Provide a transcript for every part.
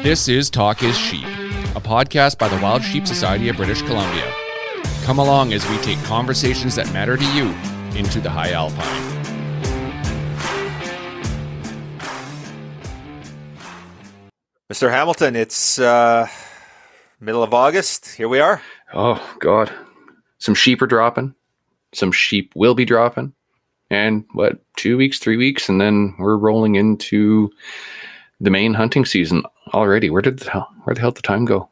This is Talk is Sheep, a podcast by the Wild Sheep Society of British Columbia. Come along as we take conversations that matter to you into the high alpine. Mr. Hamilton, it's middle of August. Here we are. Oh, God. Some sheep are dropping. Some sheep will be dropping. And 2 weeks, 3 weeks, and then we're rolling into the main hunting season already. Where the hell did the time go?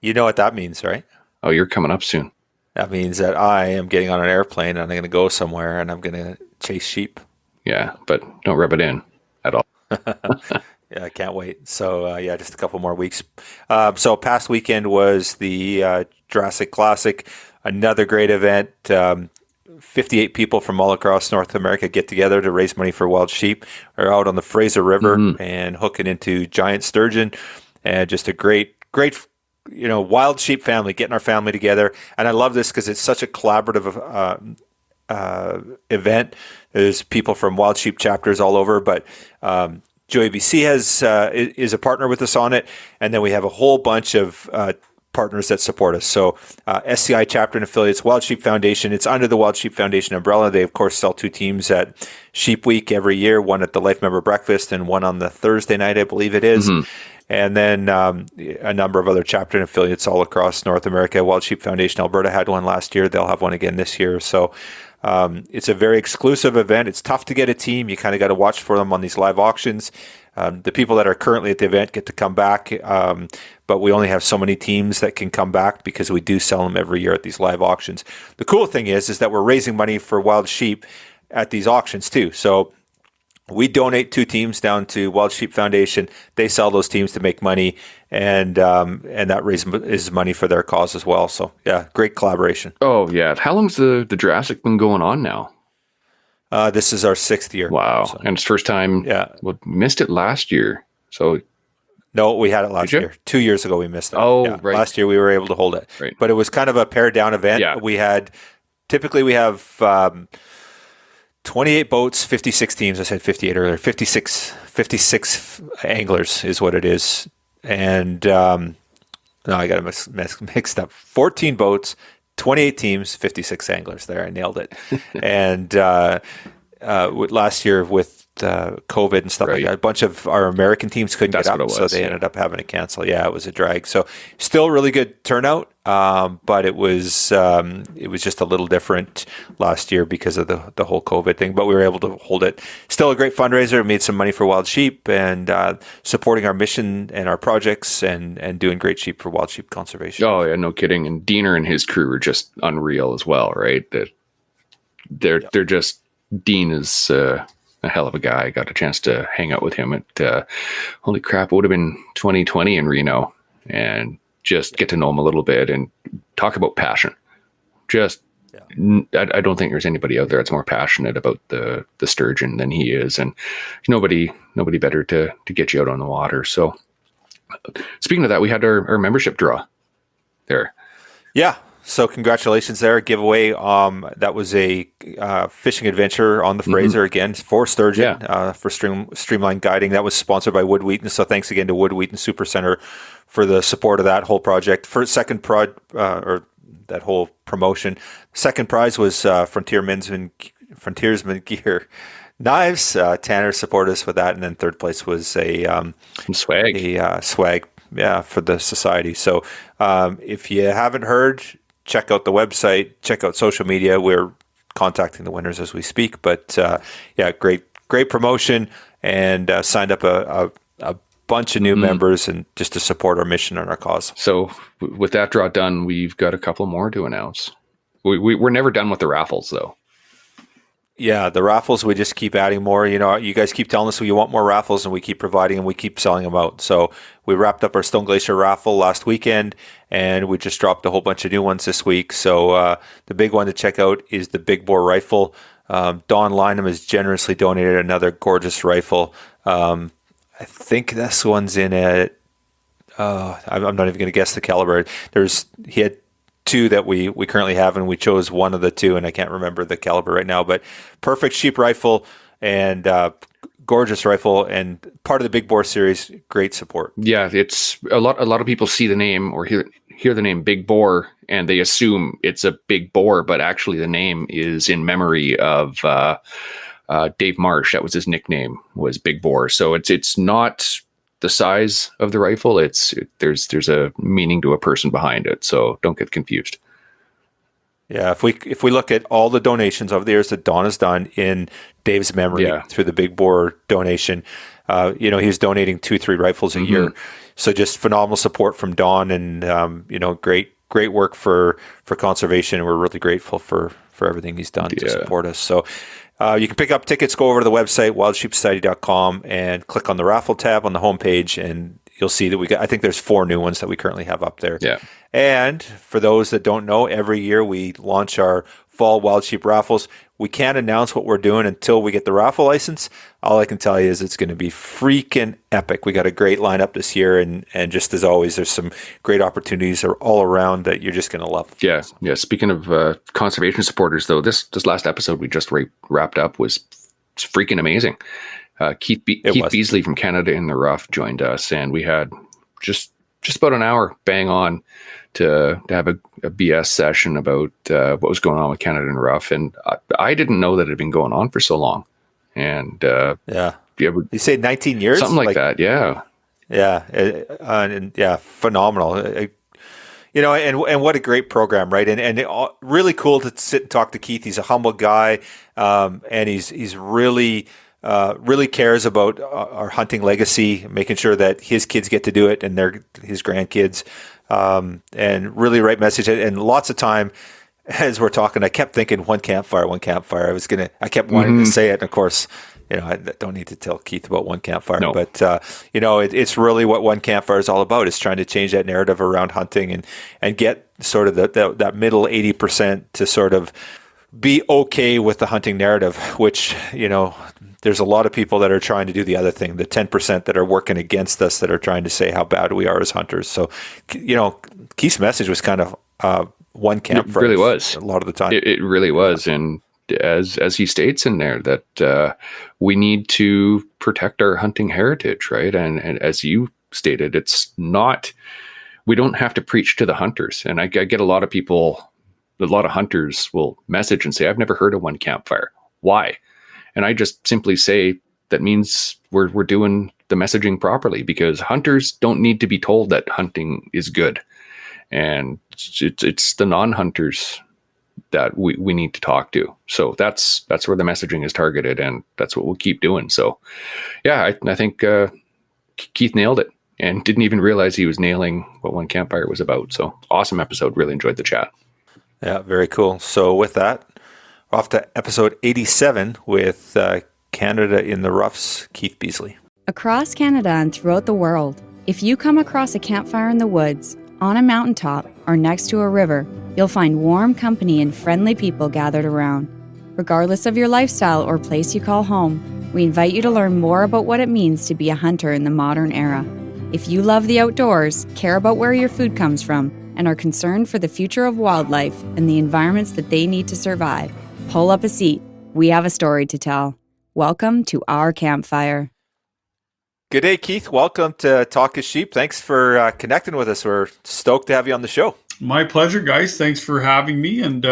You know what that means, right? Oh, you're coming up soon. That means that I am getting on an airplane and I'm going to go somewhere and I'm going to chase sheep. Yeah, but don't rub it in at all. Yeah, I can't wait. So, just a couple more weeks. So past weekend was the Jurassic Classic, another great event. 58 people from all across North America get together to raise money for wild sheep. We're out on the Fraser River and hooking into giant sturgeon, and just a great, wild sheep family, getting our family together. And I love this because it's such a collaborative event. There's people from wild sheep chapters all over, but Joey BC is a partner with us on it, and then we have a whole bunch of partners that support us. So SCI chapter and affiliates, Wild Sheep Foundation, it's under the Wild Sheep Foundation umbrella. They, of course, sell two teams at Sheep Week every year, one at the Life Member Breakfast and one on the Thursday night, I believe it is. Mm-hmm. And then a number of other chapter and affiliates all across North America. Wild Sheep Foundation Alberta had one last year. They'll have one again this year. So it's a very exclusive event. It's tough to get a team. You kind of got to watch for them on these live auctions. The people that are currently at the event get to come back, but we only have so many teams that can come back because we do sell them every year at these live auctions. The cool thing is that we're raising money for wild sheep at these auctions too. So we donate two teams down to Wild Sheep Foundation. They sell those teams to make money, and that raises money for their cause as well. So yeah, great collaboration. Oh yeah, how long's the Jurassic been going on now? This is our 6th year. Wow. So, and it's first time. Yeah. Well, missed it last year. So. No, we had it last year. 2 years ago, we missed it. Oh, yeah. Right. Last year, we were able to hold it. Right. But it was kind of a pared down event. Yeah. Typically we have 28 boats, 56 teams. I said 58 earlier. 56 anglers is what it is. And no, I got it mixed up. 14 boats, 28 teams, 56 anglers. There, I nailed it. And last year with COVID and stuff like that, a bunch of our American teams couldn't get up, so they ended up having to cancel. Yeah, it was a drag. So still really good turnout, but it was just a little different last year because of the whole COVID thing. But we were able to hold it. Still a great fundraiser. Made some money for wild sheep and supporting our mission and our projects and doing great sheep for wild sheep conservation. Oh yeah, no kidding. And Diener and his crew are just unreal as well, right? They're just Dean is a hell of a guy. I got a chance to hang out with him at holy crap, it would have been 2020 in Reno, and just get to know him a little bit and talk about passion. I don't think there's anybody out there that's more passionate about the sturgeon than he is, and nobody better to get you out on the water. So speaking of that, we had our membership draw there. Yeah. So congratulations there. Giveaway. That was a fishing adventure on the Fraser again for sturgeon, for Streamline Guiding. That was sponsored by Wood Wheaton. So thanks again to Wood Wheaton Supercenter for the support of that whole project. For second or that whole promotion. Second prize was Frontiersman Gear Knives. Tanner supported us with that, and then third place was a swag. Swag. Yeah, for the society. So if you haven't heard, check out the website, check out social media. We're contacting the winners as we speak. But great promotion, and signed up a bunch of new members, and just to support our mission and our cause. So with that draw done, we've got a couple more to announce. We're never done with the raffles, though. Yeah, the raffles, we just keep adding more. You guys keep telling us you want more raffles, and we keep providing, and we keep selling them out. So we wrapped up our Stone Glacier raffle last weekend, and we just dropped a whole bunch of new ones this week. So the big one to check out is the Big Bore rifle. Don Lynham has generously donated another gorgeous rifle. I think this one's in at, I'm not even going to guess the caliber. He had two that we currently have, and we chose one of the two, and I can't remember the caliber right now, but perfect sheep rifle, and gorgeous rifle and part of the Big Bore series. Great support. Yeah, it's a lot of people see the name or hear the name Big Bore and they assume it's a big boar, but actually the name is in memory of Dave Marsh. That was his nickname, was Big Bore. So it's not the size of the rifle. There's a meaning to a person behind it. So don't get confused. Yeah, if we look at all the donations over the years that Don has done in Dave's memory through the Big Bore donation, he's donating 2-3 rifles a year. So just phenomenal support from Don, and great work for conservation. We're really grateful for everything he's done to support us. So you can pick up tickets. Go over to the website wildsheepsociety.com and click on the raffle tab on the homepage, and you'll see that I think there's 4 new ones that we currently have up there. Yeah. And for those that don't know, every year we launch our fall wild sheep raffles. We can't announce what we're doing until we get the raffle license. All I can tell you is it's going to be freaking epic. We got a great lineup this year, and just as always, there's some great opportunities all around that you're just going to love. Yeah. Speaking of conservation supporters, though, this last episode we just wrapped up was freaking amazing. Keith Beasley from Canada in the Rough joined us, and we had just about an hour bang on to have a BS session about what was going on with Canada in the Rough. And I didn't know that it had been going on for so long. And you say 19 years? Something like that, yeah. Yeah, phenomenal. And what a great program, right? And really cool to sit and talk to Keith. He's a humble guy, and he's really cares about our hunting legacy, making sure that his kids get to do it and his grandkids, and really right message. And lots of time as we're talking, I kept thinking one campfire. I kept wanting to say it. And of course, I don't need to tell Keith about one campfire, but it's really what one campfire is all about. Is trying to change that narrative around hunting and get sort of that middle 80% to sort of be okay with the hunting narrative, which, there's a lot of people that are trying to do the other thing, the 10% that are working against us, that are trying to say how bad we are as hunters. So, Keith's message was kind of one campfire. It really was. A lot of the time. It really was. And as he states in there, that we need to protect our hunting heritage, right? And as you stated, we don't have to preach to the hunters. And I get a lot of hunters will message and say, I've never heard of one campfire. Why? And I just simply say that means we're doing the messaging properly, because hunters don't need to be told that hunting is good. And it's the non-hunters that we need to talk to. So that's where the messaging is targeted, and that's what we'll keep doing. So yeah, I think Keith nailed it and didn't even realize he was nailing what One Campfire was about. So awesome episode. Really enjoyed the chat. Yeah, very cool. So with that, off to episode 87 with Canada in the Rough's Keith Beasley. Across Canada and throughout the world, if you come across a campfire in the woods, on a mountaintop, or next to a river, you'll find warm company and friendly people gathered around. Regardless of your lifestyle or place you call home, we invite you to learn more about what it means to be a hunter in the modern era. If you love the outdoors, care about where your food comes from, and are concerned for the future of wildlife and the environments that they need to survive, pull up a seat. We have a story to tell. Welcome to our campfire. Good day, Keith. Welcome to Talk is Sheep. Thanks for connecting with us. We're stoked to have you on the show. My pleasure, guys. Thanks for having me, and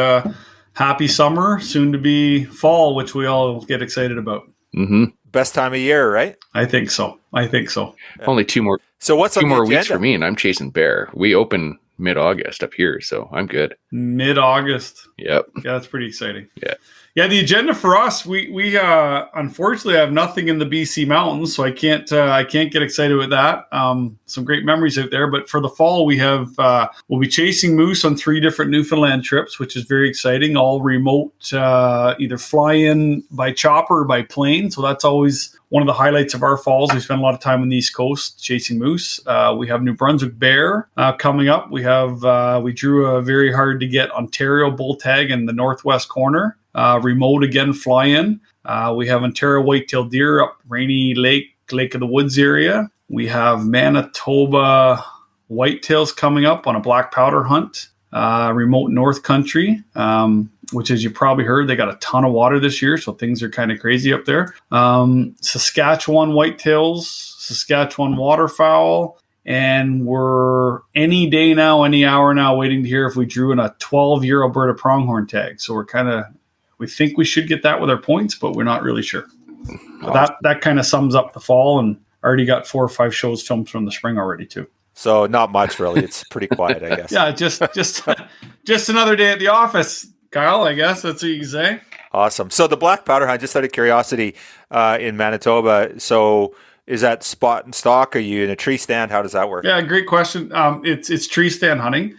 happy summer, soon to be fall, which we all get excited about. Mm-hmm. Best time of year, right? I think so. Yeah. Only two more weeks for me, and I'm chasing bear. We open mid-August up here, so I'm good. Mid-August. Yep. Yeah, that's pretty exciting. Yeah, the agenda for us, we unfortunately have nothing in the BC mountains, so I can't get excited with that. Some great memories out there, but for the fall we'll be chasing moose on 3 different Newfoundland trips, which is very exciting. All remote, either fly in by chopper or by plane. So that's always one of the highlights of our falls. We spend a lot of time on the East Coast chasing moose. We have New Brunswick bear coming up. We drew a very hard to get Ontario bull tag in the northwest corner. Remote again, fly in. We have Ontario whitetail deer up Rainy Lake of the Woods area. We have Manitoba whitetails coming up on a black powder hunt. Remote North Country. which, as you probably heard, they got a ton of water this year, so things are kind of crazy up there. Saskatchewan whitetails, Saskatchewan waterfowl, and we're any day now, any hour now, waiting to hear if we drew in a 12-year Alberta pronghorn tag. So we think we should get that with our points, but we're not really sure. That kind of sums up the fall, and already got 4 or 5 shows filmed from the spring already too. So not much really. It's pretty quiet, I guess. Yeah, just another day at the office, Kyle. I guess that's what you can say. Awesome. So the black powder hunt, just out of curiosity, in Manitoba. So is that spot and stock? Are you in a tree stand? How does that work? Yeah, great question. It's tree stand hunting.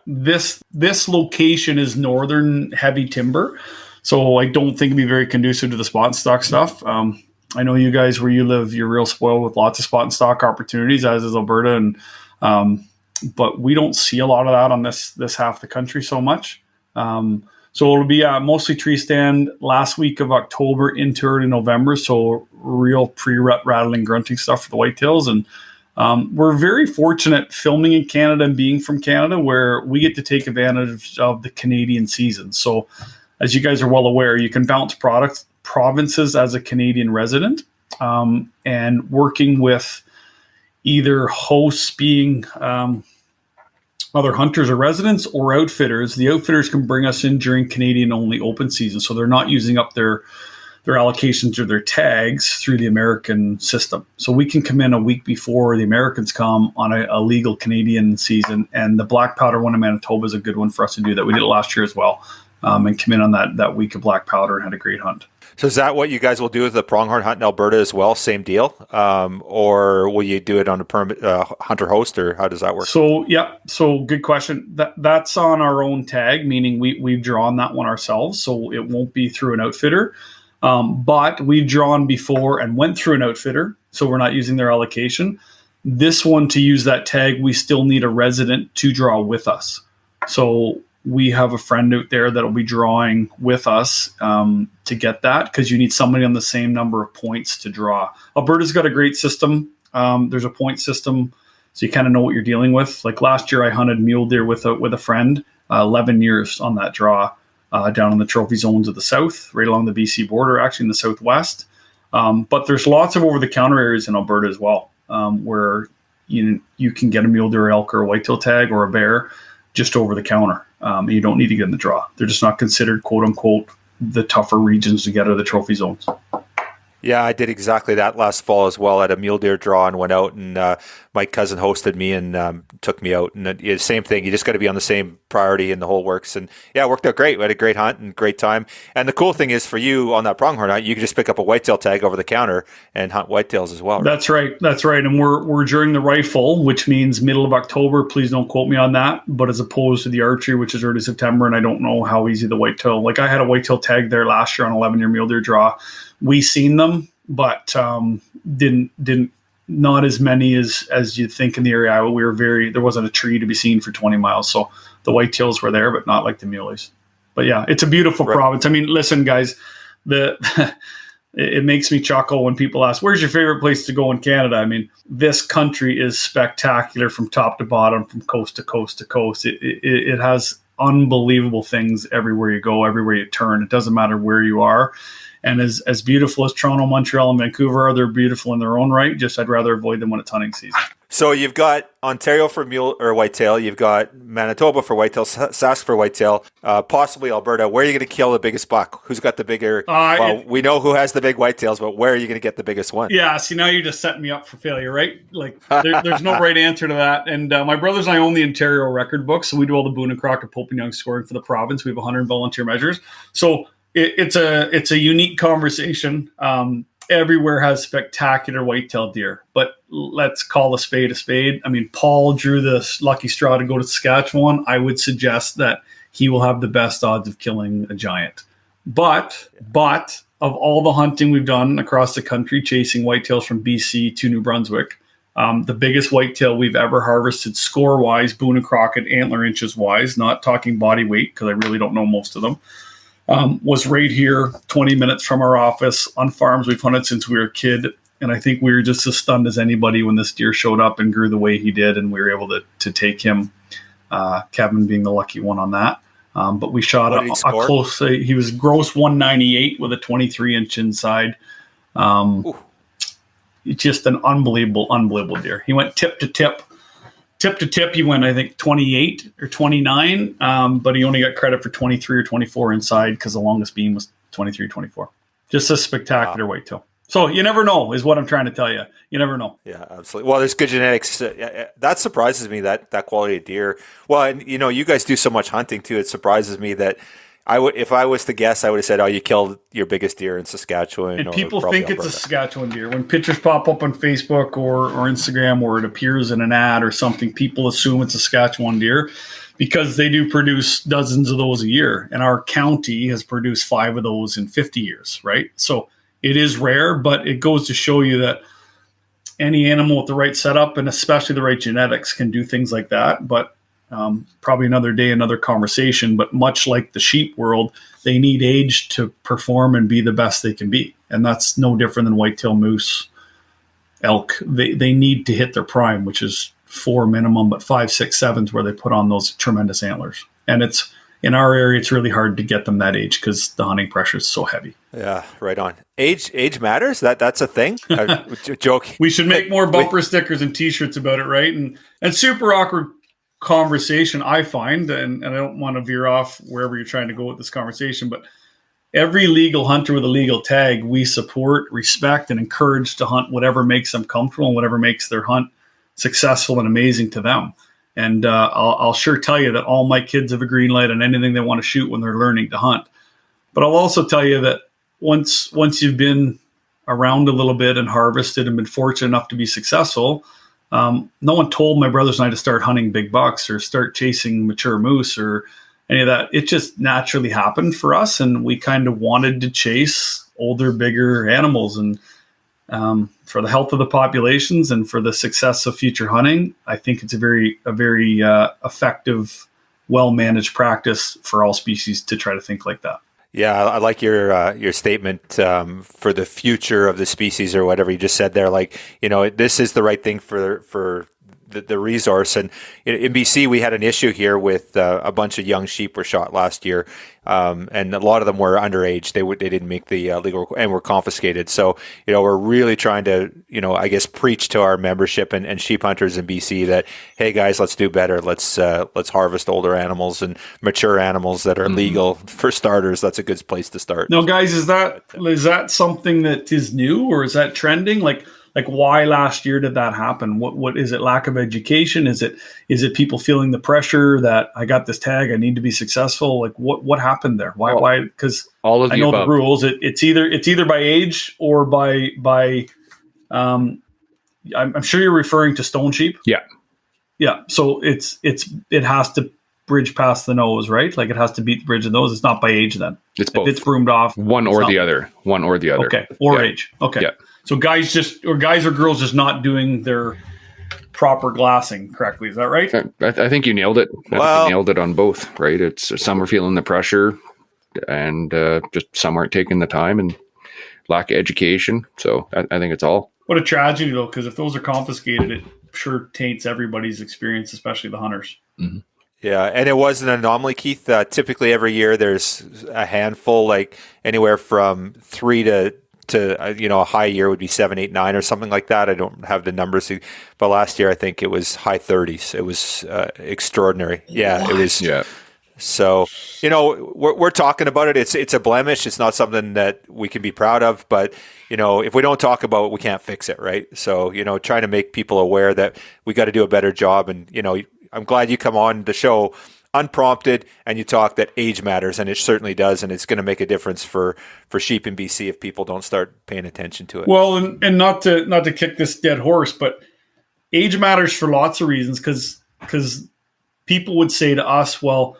This location is northern heavy timber, so I don't think it'd be very conducive to the spot and stock stuff. I know you guys, where you live, you're real spoiled with lots of spot and stock opportunities, as is Alberta, and but we don't see a lot of that on this half of the country so much. So it'll be mostly tree stand last week of October into early November. So real pre-rut rattling, grunting stuff for the whitetails, and we're very fortunate filming in Canada and being from Canada, where we get to take advantage of the Canadian season. So, as you guys are well aware, you can bounce provinces as a Canadian resident, and working with either hosts being other hunters or residents or outfitters. The outfitters can bring us in during Canadian only open season, so they're not using up their allocations or their tags through the American system. So we can come in a week before the Americans come on a legal Canadian season, and the black powder one in Manitoba is a good one for us to do that. We did it last year as well, and come in on that week of black powder and had a great hunt. So is that what you guys will do with the pronghorn hunt in Alberta as well? Same deal? Or will you do it on a permit hunter host, or how does that work? So good question. That's on our own tag, meaning we've drawn that one ourselves. So it won't be through an outfitter. But we've drawn before and went through an outfitter, so we're not using their allocation. This one, to use that tag, we still need a resident to draw with us. So we have a friend out there that'll be drawing with us to get that, because you need somebody on the same number of points to draw. Alberta's got a great system. There's a point system, so you kind of know what you're dealing with. Like last year, I hunted mule deer with a friend, 11 years on that draw. Down in the trophy zones of the south, right along the BC border, actually in the southwest. But there's lots of over-the-counter areas in Alberta as well, where you can get a mule deer, elk, or a whitetail tag or a bear just over the counter. You don't need to get in the draw. They're just not considered, quote unquote, the tougher regions to get out of the trophy zones. Yeah, I did exactly that last fall as well. I had a mule deer draw and went out, and my cousin hosted me and took me out. And same thing, you just got to be on the same priority and the whole works. And yeah, it worked out great. We had a great hunt and great time. And the cool thing is, for you on that pronghorn hunt, you can just pick up a whitetail tag over the counter and hunt whitetails as well. Right? That's right. And we're during the rifle, which means middle of October. Please don't quote me on that. But as opposed to the archery, which is early September, and I don't know how easy the whitetail. Like I had a whitetail tag there last year on 11-year mule deer draw. We seen them, but didn't not as many as you'd think in the area. There wasn't a tree to be seen for 20 miles. So the whitetails were there, but not like the muleys. But yeah, it's a beautiful province. I mean, listen, guys, it makes me chuckle when people ask, where's your favorite place to go in Canada? I mean, this country is spectacular from top to bottom, from coast to coast to coast. It has unbelievable things everywhere you go, everywhere you turn. It doesn't matter where you are. And as beautiful as Toronto, Montreal, and Vancouver are, they're beautiful in their own right. Just I'd rather avoid them when it's hunting season. So you've got Ontario for mule or whitetail. You've got Manitoba for whitetail, Sask for whitetail, possibly Alberta. Where are you going to kill the biggest buck? Who's got the bigger? We know who has the big whitetails, but where are you going to get the biggest one? Yeah, see, now you're just setting me up for failure, right? Like there's no right answer to that. And my brothers and I own the Ontario record book, so we do all the Boone and Crockett, Pope and Young scoring for the province. We have 100 volunteer measures. So it's a unique conversation. Everywhere has spectacular whitetail deer, but let's call a spade a spade. I mean, Paul drew this lucky straw to go to Saskatchewan. I would suggest that he will have the best odds of killing a giant. But of all the hunting we've done across the country, chasing whitetails from BC to New Brunswick, the biggest whitetail we've ever harvested score-wise, Boone and Crockett, antler inches-wise, not talking body weight, because I really don't know most of them, was right here, 20 minutes from our office on farms we've hunted since we were a kid. And I think we were just as stunned as anybody when this deer showed up and grew the way he did. And we were able to take him, Kevin being the lucky one on that. But we shot What did he a score? close. He was gross 198 with a 23-inch inside. Just an unbelievable deer. He went tip to tip. Tip to tip, he went, I think, 28 or 29, but he only got credit for 23 or 24 inside because the longest beam was 23, 24. Just a spectacular whitetail. So you never know is what I'm trying to tell you. You never know. Yeah, absolutely. Well, there's good genetics. That surprises me, that quality of deer. Well, and you guys do so much hunting too. It surprises me that if I was to guess, I would have said, "Oh, you killed your biggest deer in Saskatchewan." And or people probably think it's a Alberta. Saskatchewan deer. When pictures pop up on Facebook or Instagram, or it appears in an ad or something, people assume it's a Saskatchewan deer because they do produce dozens of those a year. And our county has produced 5 of those in 50 years, right? So it is rare, but it goes to show you that any animal with the right setup and especially the right genetics can do things like that. But probably another day, another conversation. But much like the sheep world, they need age to perform and be the best they can be. And that's no different than whitetail, moose, elk. They need to hit their prime, which is 4 minimum, but 5, 6, 7 where they put on those tremendous antlers. And it's in our area, it's really hard to get them that age because the hunting pressure is so heavy. Yeah, right on. Age matters. That's a thing. Joke. We should make more bumper stickers and T-shirts about it, right? And super awkward conversation, I find, and I don't want to veer off wherever you're trying to go with this conversation, but every legal hunter with a legal tag, we support, respect, and encourage to hunt whatever makes them comfortable and whatever makes their hunt successful and amazing to them. And I'll sure tell you that all my kids have a green light on anything they want to shoot when they're learning to hunt. But I'll also tell you that once you've been around a little bit and harvested and been fortunate enough to be successful, no one told my brothers and I to start hunting big bucks or start chasing mature moose or any of that. It just naturally happened for us, and we kind of wanted to chase older, bigger animals. And for the health of the populations and for the success of future hunting, I think it's a very effective, well-managed practice for all species to try to think like that. Yeah, I like your statement for the future of the species or whatever you just said there. Like, this is the right thing for the resource. And in BC, we had an issue here with a bunch of young sheep were shot last year, and a lot of them were underage. They didn't make the legal and were confiscated. So we're really trying to I guess preach to our membership and sheep hunters in BC that, hey guys, let's do better. Let's harvest older animals and mature animals that are legal for starters. That's a good place to start. No, guys, is that something that is new, or is that trending? Like why last year did that happen? What is it? Lack of education? Is it people feeling the pressure that I got this tag, I need to be successure? Like what happened there? Why? Because all of I know above. the rules. It's either by age or by I'm sure you're referring to stone sheep. Yeah. So it has to bridge past the nose, right? Like it has to beat the bridge of the nose. It's not by age then. It's both. If it's broomed off. One or the other. Okay. Or age. Okay. Yeah. So guys or girls just not doing their proper glassing correctly. Is that right? I think you nailed it. I think you nailed it on both, right? It's some are feeling the pressure and just some aren't taking the time and lack of education. So I think it's all. What a tragedy though, because if those are confiscated, it sure taints everybody's experience, especially the hunters. Mm-hmm. Yeah, and it was an anomaly, Keith. Typically every year there's a handful, like anywhere from 3 to a high year would be 7, 8, 9 or something like that. I don't have the numbers, but last year I think it was high 30s. It was extraordinary. Yeah, What? It was. Yeah. So we're talking about it. It's a blemish. It's not something that we can be proud of. But if we don't talk about it, we can't fix it, right? So trying to make people aware that we got to do a better job. And I'm glad you come on the show unprompted and you talk that age matters, and it certainly does, and it's going to make a difference for sheep in BC if people don't start paying attention to it. Well, and not to kick this dead horse, but age matters for lots of reasons, because people would say to us, well,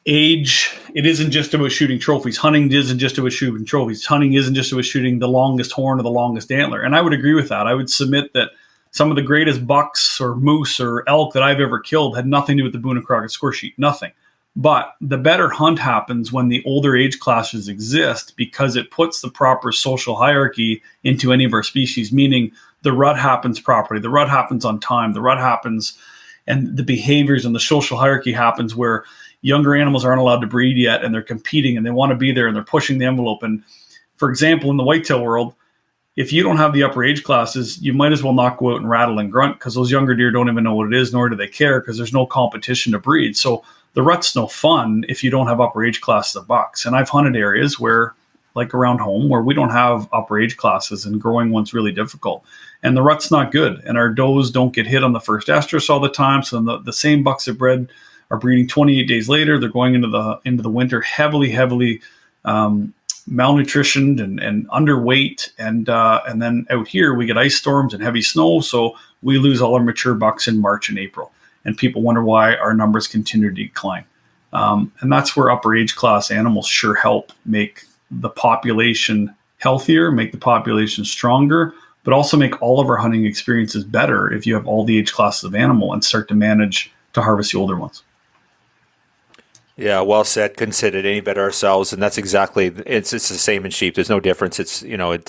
age, it isn't just about shooting trophies. Hunting isn't just about shooting trophies. Hunting isn't just about shooting the longest horn or the longest antler. And I would agree with that. I would submit that some of the greatest bucks or moose or elk that I've ever killed had nothing to do with the Boone and Crockett score sheet, nothing. But the better hunt happens when the older age classes exist, because it puts the proper social hierarchy into any of our species, meaning the rut happens properly, the rut happens on time, the rut happens, and the behaviors and the social hierarchy happens where younger animals aren't allowed to breed yet, and they're competing and they want to be there and they're pushing the envelope. And for example, in the whitetail world, if you don't have the upper age classes, you might as well not go out and rattle and grunt, because those younger deer don't even know what it is, nor do they care, because there's no competition to breed. So the rut's no fun if you don't have upper age classes of bucks. And I've hunted areas where, like around home, where we don't have upper age classes, and growing one's really difficult. And the rut's not good. And our does don't get hit on the first estrus all the time. So the same bucks that bred are breeding 28 days later. They're going into the winter heavily malnutritioned and underweight, and then out here we get ice storms and heavy snow, so we lose all our mature bucks in March and April, and people wonder why our numbers continue to decline. And that's where upper age class animals sure help make the population healthier, make the population stronger, but also make all of our hunting experiences better if you have all the age classes of animal and start to manage to harvest the older ones. Yeah, well said. Couldn't say it any better ourselves, and that's exactly it's the same in sheep. There's no difference. It's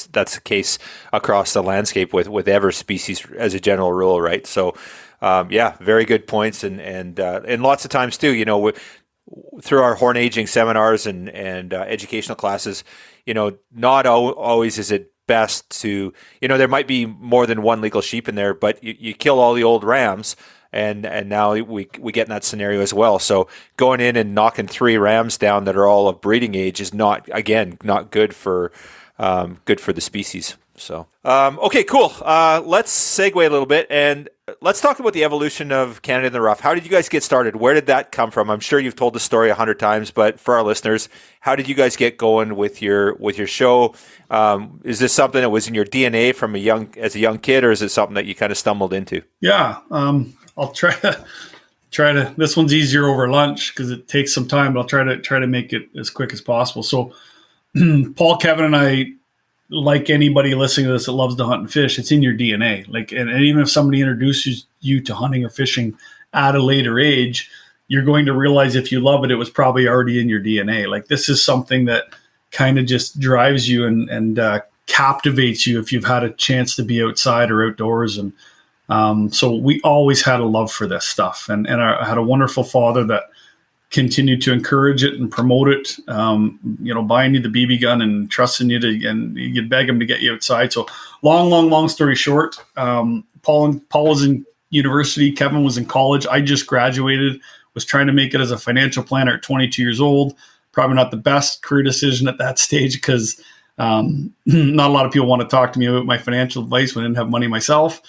that's the case across the landscape with every species as a general rule, right? So, very good points, and lots of times too, through our horn aging seminars and educational classes, not always is it best to there might be more than one legal sheep in there, but you kill all the old rams. And now we get in that scenario as well. So going in and knocking 3 rams down that are all of breeding age is not good for the species. So okay, cool. Let's segue a little bit and let's talk about the evolution of Canada in the Rough. How did you guys get started? Where did that come from? I'm sure you've told the story 100 times, but for our listeners, how did you guys get going with your show? Is this something that was in your DNA from as a young kid, or is it something that you kind of stumbled into? Yeah. I'll try to, this one's easier over lunch because it takes some time, but I'll try to make it as quick as possible. So Paul, Kevin, and I, like anybody listening to this that loves to hunt and fish, it's in your DNA. And even if somebody introduces you to hunting or fishing at a later age, you're going to realize if you love it, it was probably already in your DNA. Like, this is something that kind of just drives you and captivates you if you've had a chance to be outside or outdoors. And so we always had a love for this stuff, and I had a wonderful father that continued to encourage it and promote it. Buying you the BB gun and trusting you and you'd beg him to get you outside. So long story short, Paul was in university. Kevin was in college. I just graduated, was trying to make it as a financial planner at 22 years old. Probably not the best career decision at that stage, because not a lot of people want to talk to me about my financial advice when I didn't have money myself.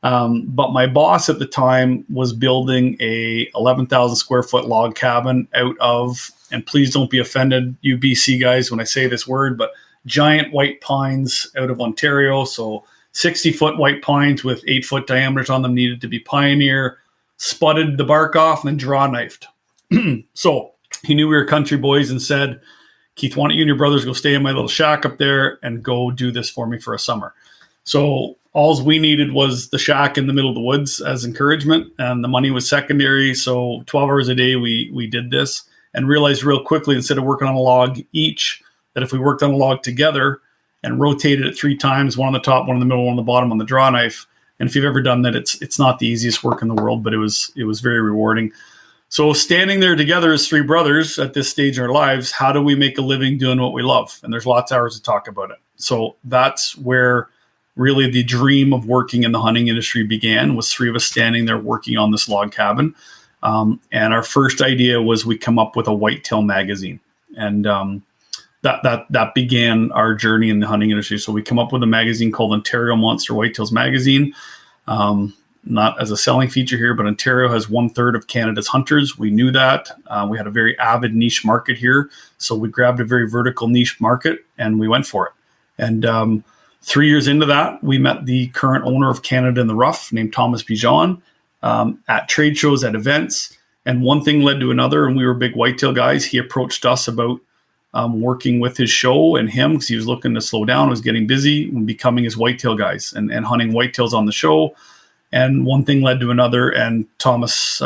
But my boss at the time was building a 11,000 square foot log cabin out of, and please don't be offended, you BC guys, when I say this word, but giant white pines out of Ontario. So 60-foot white pines with 8-foot diameters on them needed to be Pioneer, sputted the bark off, and then draw knifed. So he knew we were country boys and said, Keith, why don't you and your brothers go stay in my little shack up there and go do this for me for a summer? So all we needed was the shack in the middle of the woods as encouragement, and the money was secondary. So 12 hours a day, we did this, and realized real quickly, instead of working on a log each, that if we worked on a log together and rotated it 3 times, one on the top, one in the middle, one on the bottom on the draw knife. And if you've ever done that, it's not the easiest work in the world, but it was very rewarding. So standing there together as 3 brothers at this stage in our lives, how do we make a living doing what we love? And there's lots of hours to talk about it. So that's where really the dream of working in the hunting industry began, was 3 of us standing there working on this log cabin. And our first idea was we come up with a whitetail magazine. And that began our journey in the hunting industry. So we come up with a magazine called Ontario Monster Whitetails Magazine. Not as a selling feature here, but Ontario has 1/3 of Canada's hunters. We knew that. We had a very avid niche market here. So we grabbed a very vertical niche market and we went for it. And 3 years into that, we met the current owner of Canada in the Rough, named Thomas Bijan, at trade shows, at events. And one thing led to another, and we were big whitetail guys. He approached us about working with his show and him, because he was looking to slow down, was getting busy, and becoming his whitetail guys and hunting whitetails on the show. And one thing led to another, and Thomas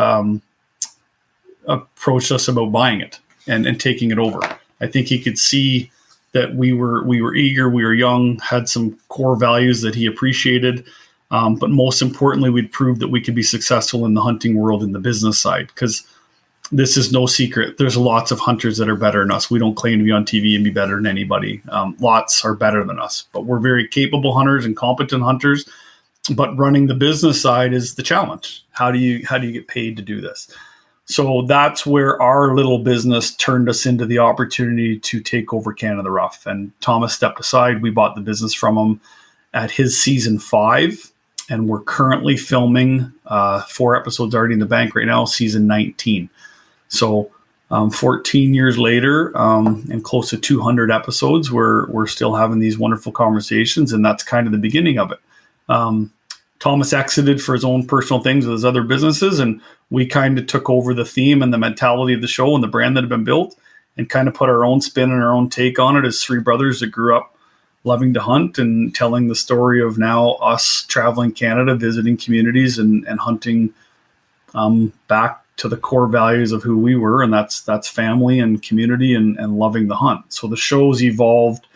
approached us about buying it and taking it over. I think he could see that we were eager, we were young, had some core values that he appreciated. But most importantly, we'd proved that we could be successful in the hunting world in the business side. Because this is no secret. There's lots of hunters that are better than us. We don't claim to be on TV and be better than anybody. Lots are better than us, but we're very capable hunters and competent hunters. But running the business side is the challenge. How do you get paid to do this? So that's where our little business turned us into the opportunity to take over Canada Rough. And Thomas stepped aside. We bought the business from him at his season 5. And we're currently filming 4 episodes already in the bank right now, season 19. So 14 years later and close to 200 episodes, we're still having these wonderful conversations. And that's kind of the beginning of it. Thomas exited for his own personal things with his other businesses, and we kind of took over the theme and the mentality of the show and the brand that had been built and kind of put our own spin and our own take on it as 3 brothers that grew up loving to hunt and telling the story of now us traveling Canada, visiting communities and hunting back to the core values of who we were. And that's family and community and loving the hunt. So the show's evolved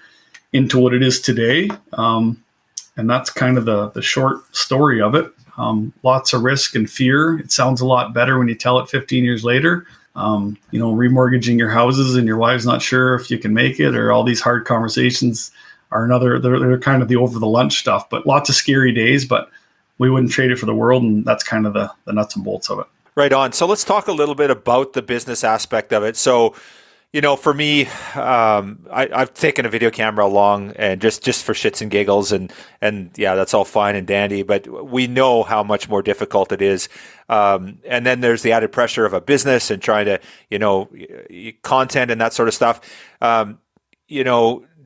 into what it is today. And that's kind of the short story of it. Lots of risk and fear. It sounds a lot better when you tell it 15 years later. Remortgaging your houses and your wife's not sure if you can make it, or all these hard conversations are they're kind of the over the lunch stuff, but lots of scary days, but we wouldn't trade it for the world. And that's kind of the nuts and bolts of it. Right on. So let's talk a little bit about the business aspect of it. So, for me, I've taken a video camera along and just for shits and giggles and yeah, that's all fine and dandy, but we know how much more difficult it is. And then there's the added pressure of a business and trying to, content and that sort of stuff.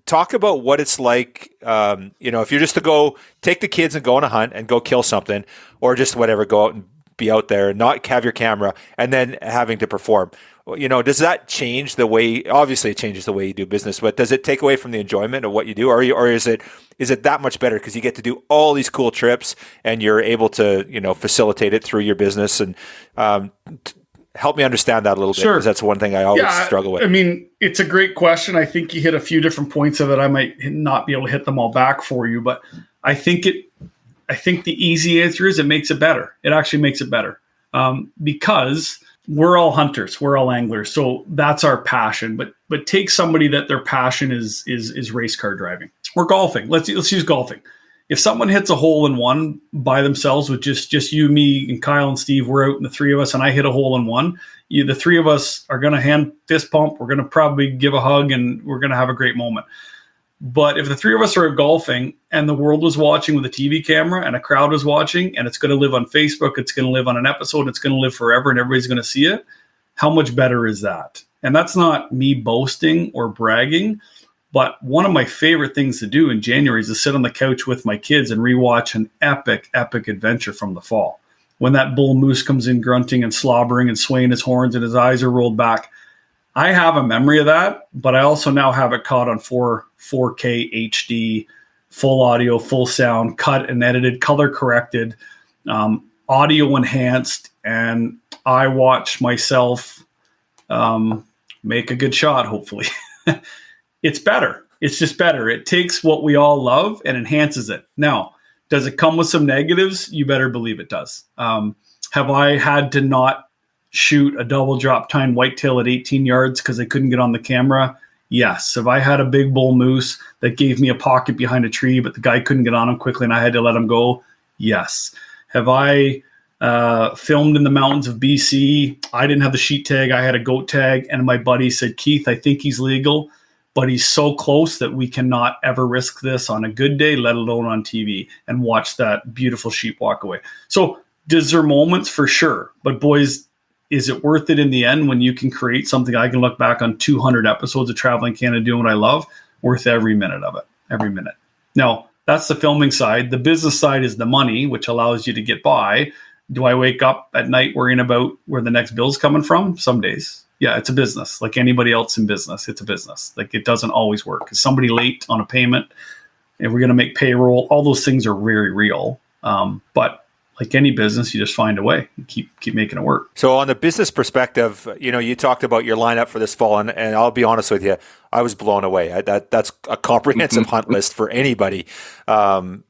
Talk about what it's like, if you're just to go take the kids and go on a hunt and go kill something, or just whatever, go out and be out there and not have your camera and then having to perform. Does that change the way? Obviously, it changes the way you do business, but does it take away from the enjoyment of what you do, or is it that much better because you get to do all these cool trips and you're able to facilitate it through your business? And help me understand that a little bit, because that's one thing I always struggle with. I mean, it's a great question. I think you hit a few different points of it. I might not be able to hit them all back for you, but I think the easy answer is it makes it better. It actually makes it better because we're all hunters, we're all anglers, so that's our passion. But take somebody that their passion is race car driving or golfing. Let's use golfing. If someone hits a hole in one by themselves with just you, me, and Kyle and Steve, we're out and the 3 of us, and I hit a hole in one, the 3 of us are going to hand fist pump. We're going to probably give a hug and we're going to have a great moment. But if the 3 of us are golfing and the world was watching with a TV camera and a crowd was watching, and it's going to live on Facebook, it's going to live on an episode, it's going to live forever and everybody's going to see it, how much better is that? And that's not me boasting or bragging, but one of my favorite things to do in January is to sit on the couch with my kids and rewatch an epic adventure from the fall. When that bull moose comes in grunting and slobbering and swaying his horns and his eyes are rolled back, I have a memory of that, but I also now have it caught on 4K HD, full audio, full sound, cut and edited, color corrected, audio enhanced, and I watch myself make a good shot, hopefully. It's better. It's just better. It takes what we all love and enhances it. Now, does it come with some negatives? You better believe it does. Have I had to not shoot a double drop tine whitetail at 18 yards because I couldn't get on the camera? Yes. Have I had a big bull moose that gave me a pocket behind a tree, but the guy couldn't get on him quickly and I had to let him go? Yes. Have I filmed in the mountains of BC? I didn't have the sheet tag. I had a goat tag, and my buddy said, Keith, I think he's legal, but he's so close that we cannot ever risk this on a good day, let alone on TV, and watch that beautiful sheep walk away. So does there moments? For sure. But boys, is it worth it in the end when you can create something I can look back on 200 episodes of traveling Canada doing what I love? Worth every minute of it, every minute. Now, that's the filming side. The business side is the money, which allows you to get by. Do I wake up at night worrying about where the next bill's coming from? Some days. Yeah, it's a business. Like anybody else in business, it's a business. Like it doesn't always work. Is somebody late on a payment? If we're going to make payroll, all those things are very real. But like any business, you just find a way and keep making it work. So on the business perspective, you talked about your lineup for this fall, and I'll be honest with you, I was blown away. That's a comprehensive hunt list for anybody, and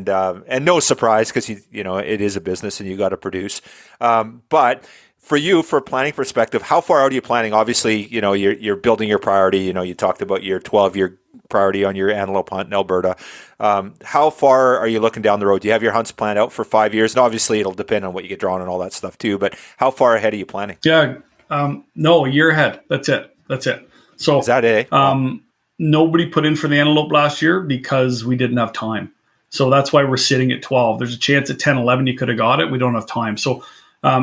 no surprise because it is a business and you got to produce. But for you, for planning perspective, how far out are you planning? Obviously, you're building your priority. You talked about your 12-year priority on your antelope hunt in Alberta. How far are you looking down the road? Do you have your hunts planned out for 5 years? And obviously, it'll depend on what you get drawn and all that stuff too. But how far ahead are you planning? Yeah, no, a year ahead. That's it. So is that it? Nobody put in for the antelope last year because we didn't have time. So that's why we're sitting at 12. There's a chance at 10, 11 you could have got it. We don't have time. So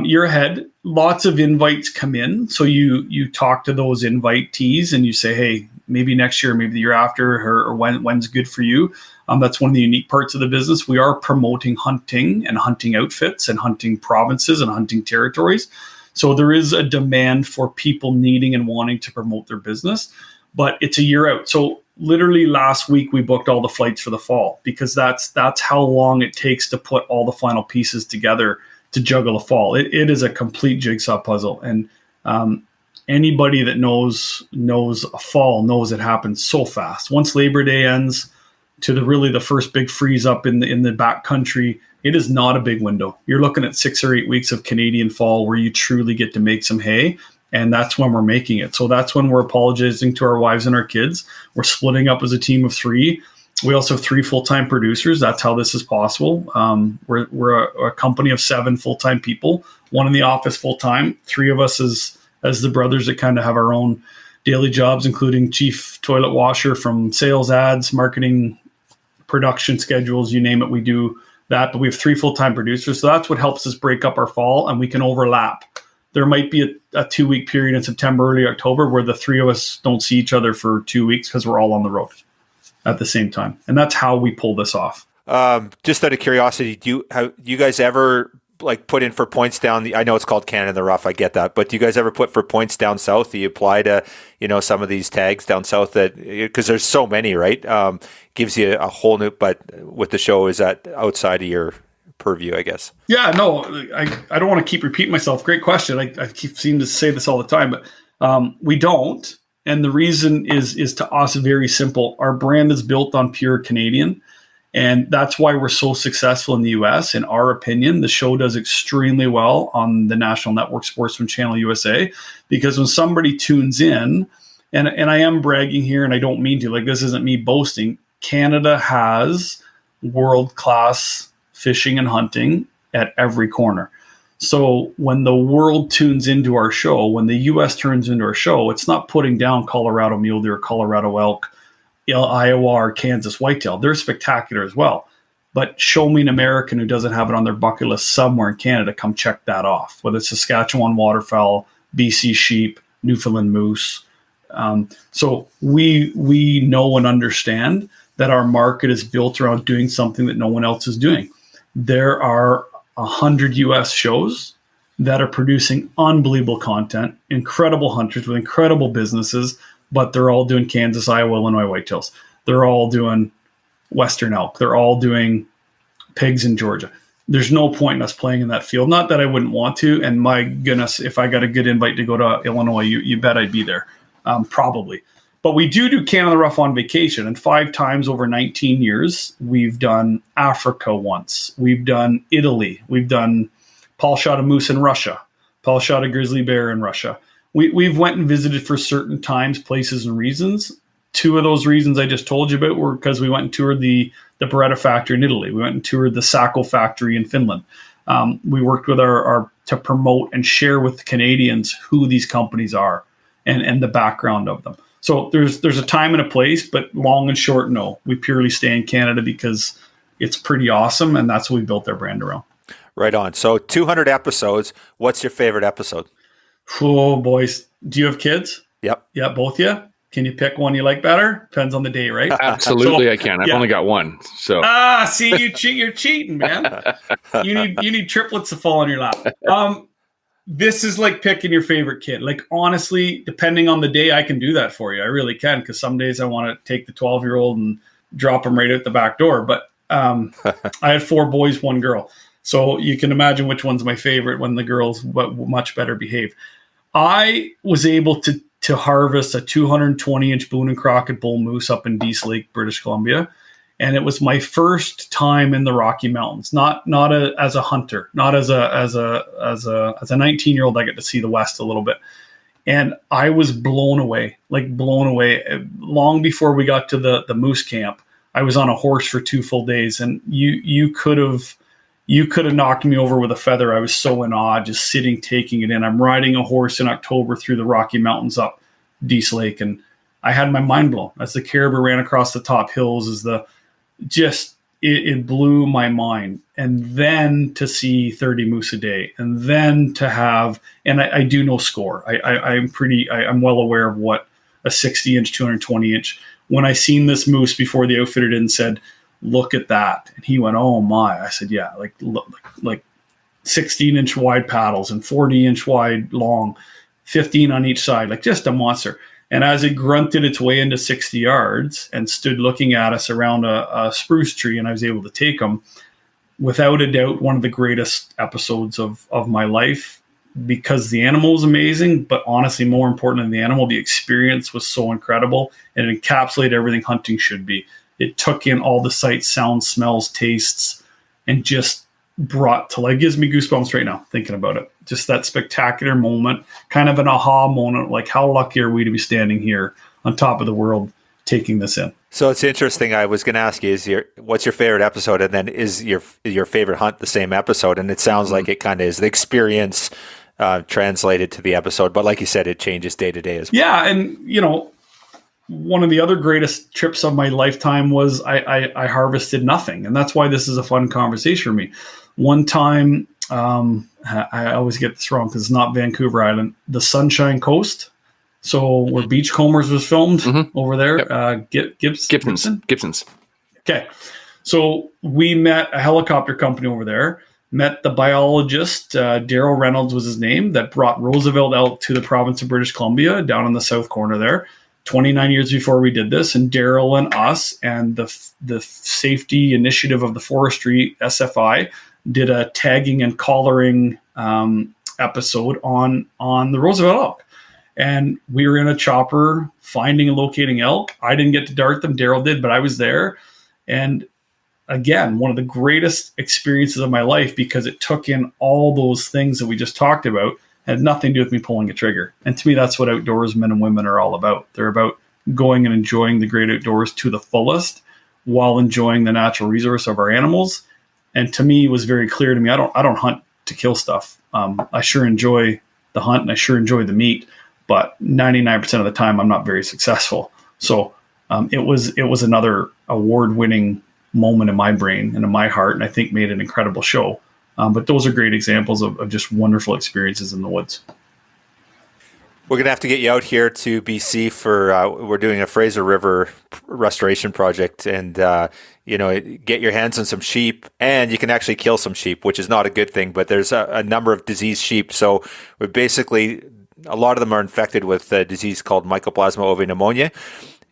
you're ahead. Lots of invites come in. So you talk to those invitees and you say, hey, maybe next year, maybe the year after, or when's good for you. That's one of the unique parts of the business. We are promoting hunting and hunting outfits and hunting provinces and hunting territories. So there is a demand for people needing and wanting to promote their business, but it's a year out. So literally last week we booked all the flights for the fall because that's how long it takes to put all the final pieces together to juggle a fall. It is a complete jigsaw puzzle, and anybody that knows a fall knows it happens so fast. Once Labor Day ends to the first big freeze up in the back country, it is not a big window. You're looking at 6 or 8 weeks of Canadian fall where you truly get to make some hay. And that's when we're making it. So that's when we're apologizing to our wives and our kids. We're splitting up as a team of 3. We also have 3 full-time producers. That's how this is possible. We're a company of 7 full-time people, 1 in the office full-time, 3 of us as the brothers that kind of have our own daily jobs, including chief toilet washer, from sales, ads, marketing, production schedules, you name it, we do that. But we have 3 full-time producers. So that's what helps us break up our fall, and we can overlap. There might be a 2-week period in September, early October, where the 3 of us don't see each other for 2 weeks because we're all on the road at the same time. And that's how we pull this off. Just out of curiosity, do you guys ever put in for points down I know it's called Canada in the Rough, I get that, but do you guys ever put for points down south? Do you apply to, some of these tags down south because there's so many, right? Gives you a whole new, but with the show, is that outside of your purview, I guess? Yeah, no, I don't want to keep repeating myself. Great question. I keep seeming to say this all the time, but we don't. And the reason is to us very simple. Our brand is built on pure Canadian. And that's why we're so successful in the US. In our opinion, the show does extremely well on the national network Sportsman Channel USA, because when somebody tunes in, and I am bragging here and I don't mean to, this isn't me boasting, Canada has world-class fishing and hunting at every corner. So when the world tunes into our show, when the US turns into our show, it's not putting down Colorado mule deer, Colorado elk, Iowa or Kansas whitetail. They're spectacular as well. But show me an American who doesn't have it on their bucket list somewhere in Canada, come check that off. Whether it's Saskatchewan waterfowl, BC sheep, Newfoundland moose. So we know and understand that our market is built around doing something that no one else is doing. There are 100 US shows that are producing unbelievable content, incredible hunters with incredible businesses, but they're all doing Kansas, Iowa, Illinois whitetails. They're all doing Western elk. They're all doing pigs in Georgia. There's no point in us playing in that field. Not that I wouldn't want to. And my goodness, if I got a good invite to go to Illinois, you bet I'd be there. Probably. But we do Canada Rough on vacation. And 5 times over 19 years, we've done Africa once. We've done Italy. We've done Paul shot a moose in Russia. Paul shot a grizzly bear in Russia. We've went and visited for certain times, places, and reasons. 2 of those reasons I just told you about were because we went and toured the Beretta factory in Italy. We went and toured the Sacco factory in Finland. We worked with our to promote and share with Canadians who these companies are and the background of them. So there's a time and a place, but long and short, no. We purely stay in Canada because it's pretty awesome, and that's what we built our brand around. Right on. So 200 episodes. What's your favorite episode? Oh, boys. Do you have kids? Yep. Yeah, both of you? Can you pick one you like better? Depends on the day, right? Absolutely, so, I can. I've only got one. So see, you're cheating, man. You need triplets to fall on your lap. This is like picking your favorite kid. Honestly, depending on the day, I can do that for you. I really can, because some days I want to take the 12-year-old and drop him right out the back door. But I had 4 boys, 1 girl. So you can imagine which one's my favorite when the girl's much better behaved. I was able to harvest a 220-inch Boone and Crockett bull moose up in Beasley, British Columbia. And it was my first time in the Rocky Mountains, as a hunter, not as a 19-year-old. I get to see the West a little bit. And I was blown away. Long before we got to the moose camp, I was on a horse for 2 full days, and you could have knocked me over with a feather. I was so in awe, just sitting, taking it in. I'm riding a horse in October through the Rocky Mountains up Dease Lake, and I had my mind blown as the caribou ran across the top hills. It blew my mind. And then to see 30 moose a day, and then to have, and I do know score. I'm well aware of what a 60-inch, 220-inch. When I seen this moose before the outfitter did and said, "Look at that," and he went, "Oh my!" I said, "Yeah, like 16-inch wide paddles and 40-inch wide long, 15 on each side, like just a monster." And as it grunted its way into 60 yards and stood looking at us around a spruce tree, and I was able to take him, without a doubt, one of the greatest episodes of my life, because the animal was amazing, but honestly, more important than the animal, the experience was so incredible, and it encapsulated everything hunting should be. It took in all the sights, sounds, smells, tastes, and just brought to life. It gives me goosebumps right now thinking about it. Just that spectacular moment, kind of an aha moment, like how lucky are we to be standing here on top of the world taking this in. So it's interesting. I was going to ask you, what's your favorite episode, and then is your favorite hunt the same episode? And it sounds like it kind of is the experience translated to the episode, but like you said, it changes day to day as well. Yeah, and one of the other greatest trips of my lifetime was I harvested nothing, and that's why this is a fun conversation for me. One time, I always get this wrong because it's not Vancouver Island, the Sunshine Coast. So where Beachcombers was filmed over there, yep. Gibson's. Okay, so we met a helicopter company over there. Met the biologist, Daryl Reynolds was his name, that brought Roosevelt elk to the province of British Columbia, down in the south corner there. 29 years before we did this, and Daryl and us and the Safety Initiative of the Forestry, SFI, did a tagging and collaring episode on the Roosevelt elk. And we were in a chopper finding and locating elk. I didn't get to dart them, Daryl did, but I was there. And again, one of the greatest experiences of my life, because it took in all those things that we just talked about. Had nothing to do with me pulling a trigger. And to me, that's what outdoorsmen and women are all about. They're about going and enjoying the great outdoors to the fullest while enjoying the natural resource of our animals. And to me, it was very clear to me, I don't hunt to kill stuff. I sure enjoy the hunt and I sure enjoy the meat, but 99% of the time I'm not very successful. So it was another award-winning moment in my brain and in my heart, and I think made an incredible show. But those are great examples of just wonderful experiences in the woods. We're going to have to get you out here to BC for, we're doing a Fraser River restoration project, and, get your hands on some sheep, and you can actually kill some sheep, which is not a good thing, but there's a number of diseased sheep. So we're basically, a lot of them are infected with a disease called Mycoplasma ovi pneumonia,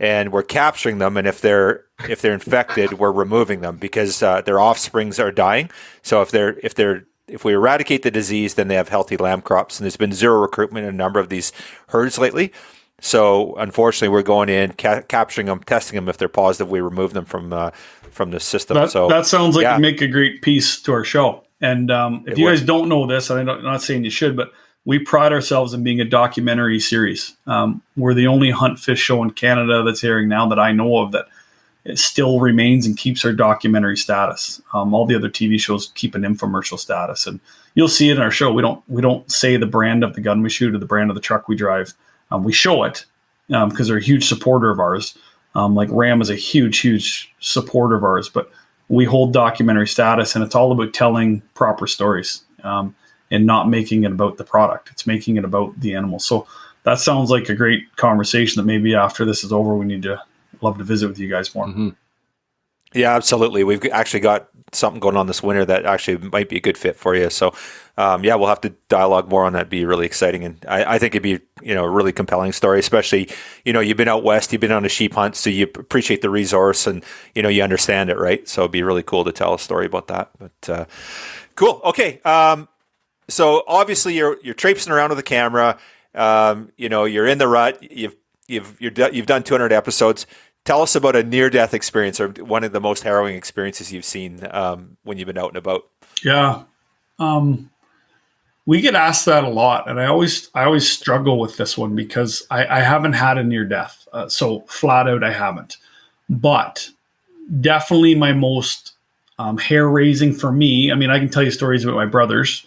and we're capturing them. And if they're infected, we're removing them because their offsprings are dying. So if we eradicate the disease, then they have healthy lamb crops. And there's been zero recruitment in a number of these herds lately. So unfortunately, we're going in, capturing them, testing them. If they're positive, we remove them from the system. That sounds like it'd make a great piece to our show. And if you guys don't know this, and I'm not saying you should, but we pride ourselves in being a documentary series. We're the only hunt fish show in Canada that's airing now that I know of that it still remains and keeps our documentary status. All the other TV shows keep an infomercial status, and you'll see it in our show. We don't say the brand of the gun we shoot or the brand of the truck we drive. We show it because they're a huge supporter of ours. Like Ram is a huge supporter of ours, but we hold documentary status, and it's all about telling proper stories. And not making it about the product. It's making it about the animal. So that sounds like a great conversation that maybe after this is over, love to visit with you guys more. Mm-hmm. Yeah, absolutely. We've actually got something going on this winter that actually might be a good fit for you. So we'll have to dialogue more on that. It'd be really exciting. And I think it'd be, a really compelling story, especially, you've been out west, you've been on a sheep hunt, so you appreciate the resource and, you understand it, right? So it'd be really cool to tell a story about that. But cool. Okay. So obviously you're traipsing around with a camera. You're in the rut. You've done 200 episodes. tell us about a near-death experience or one of the most harrowing experiences you've seen when you've been out and about. Yeah. We get asked that a lot, and I always struggle with this one because I haven't had a near death. So flat out, I haven't. But definitely my most hair raising for me. I mean, I can tell you stories about my brothers.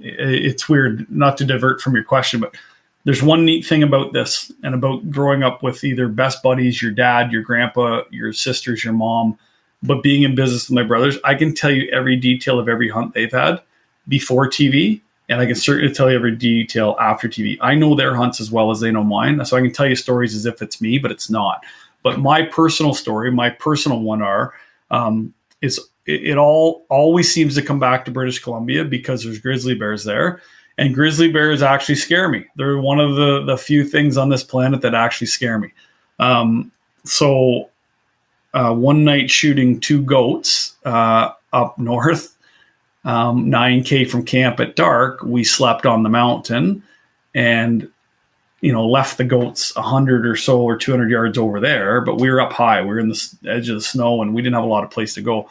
It's weird not to divert from your question, but there's one neat thing about this and about growing up with either best buddies, your dad, your grandpa, your sisters, your mom, but being in business with my brothers, I can tell you every detail of every hunt they've had before TV, and I can certainly tell you every detail after TV. I know their hunts as well as they know mine, so I can tell you stories as if it's me, but it's not. But my personal story, my personal is it always seems to come back to British Columbia because there's grizzly bears there, and grizzly bears actually scare me. They're one of the few things on this planet that actually scare me. So one night shooting 2 goats up north, 9K from camp at dark, we slept on the mountain and, left the goats 100 or so or 200 yards over there, but we were up high. We were in the edge of the snow and we didn't have a lot of place to go.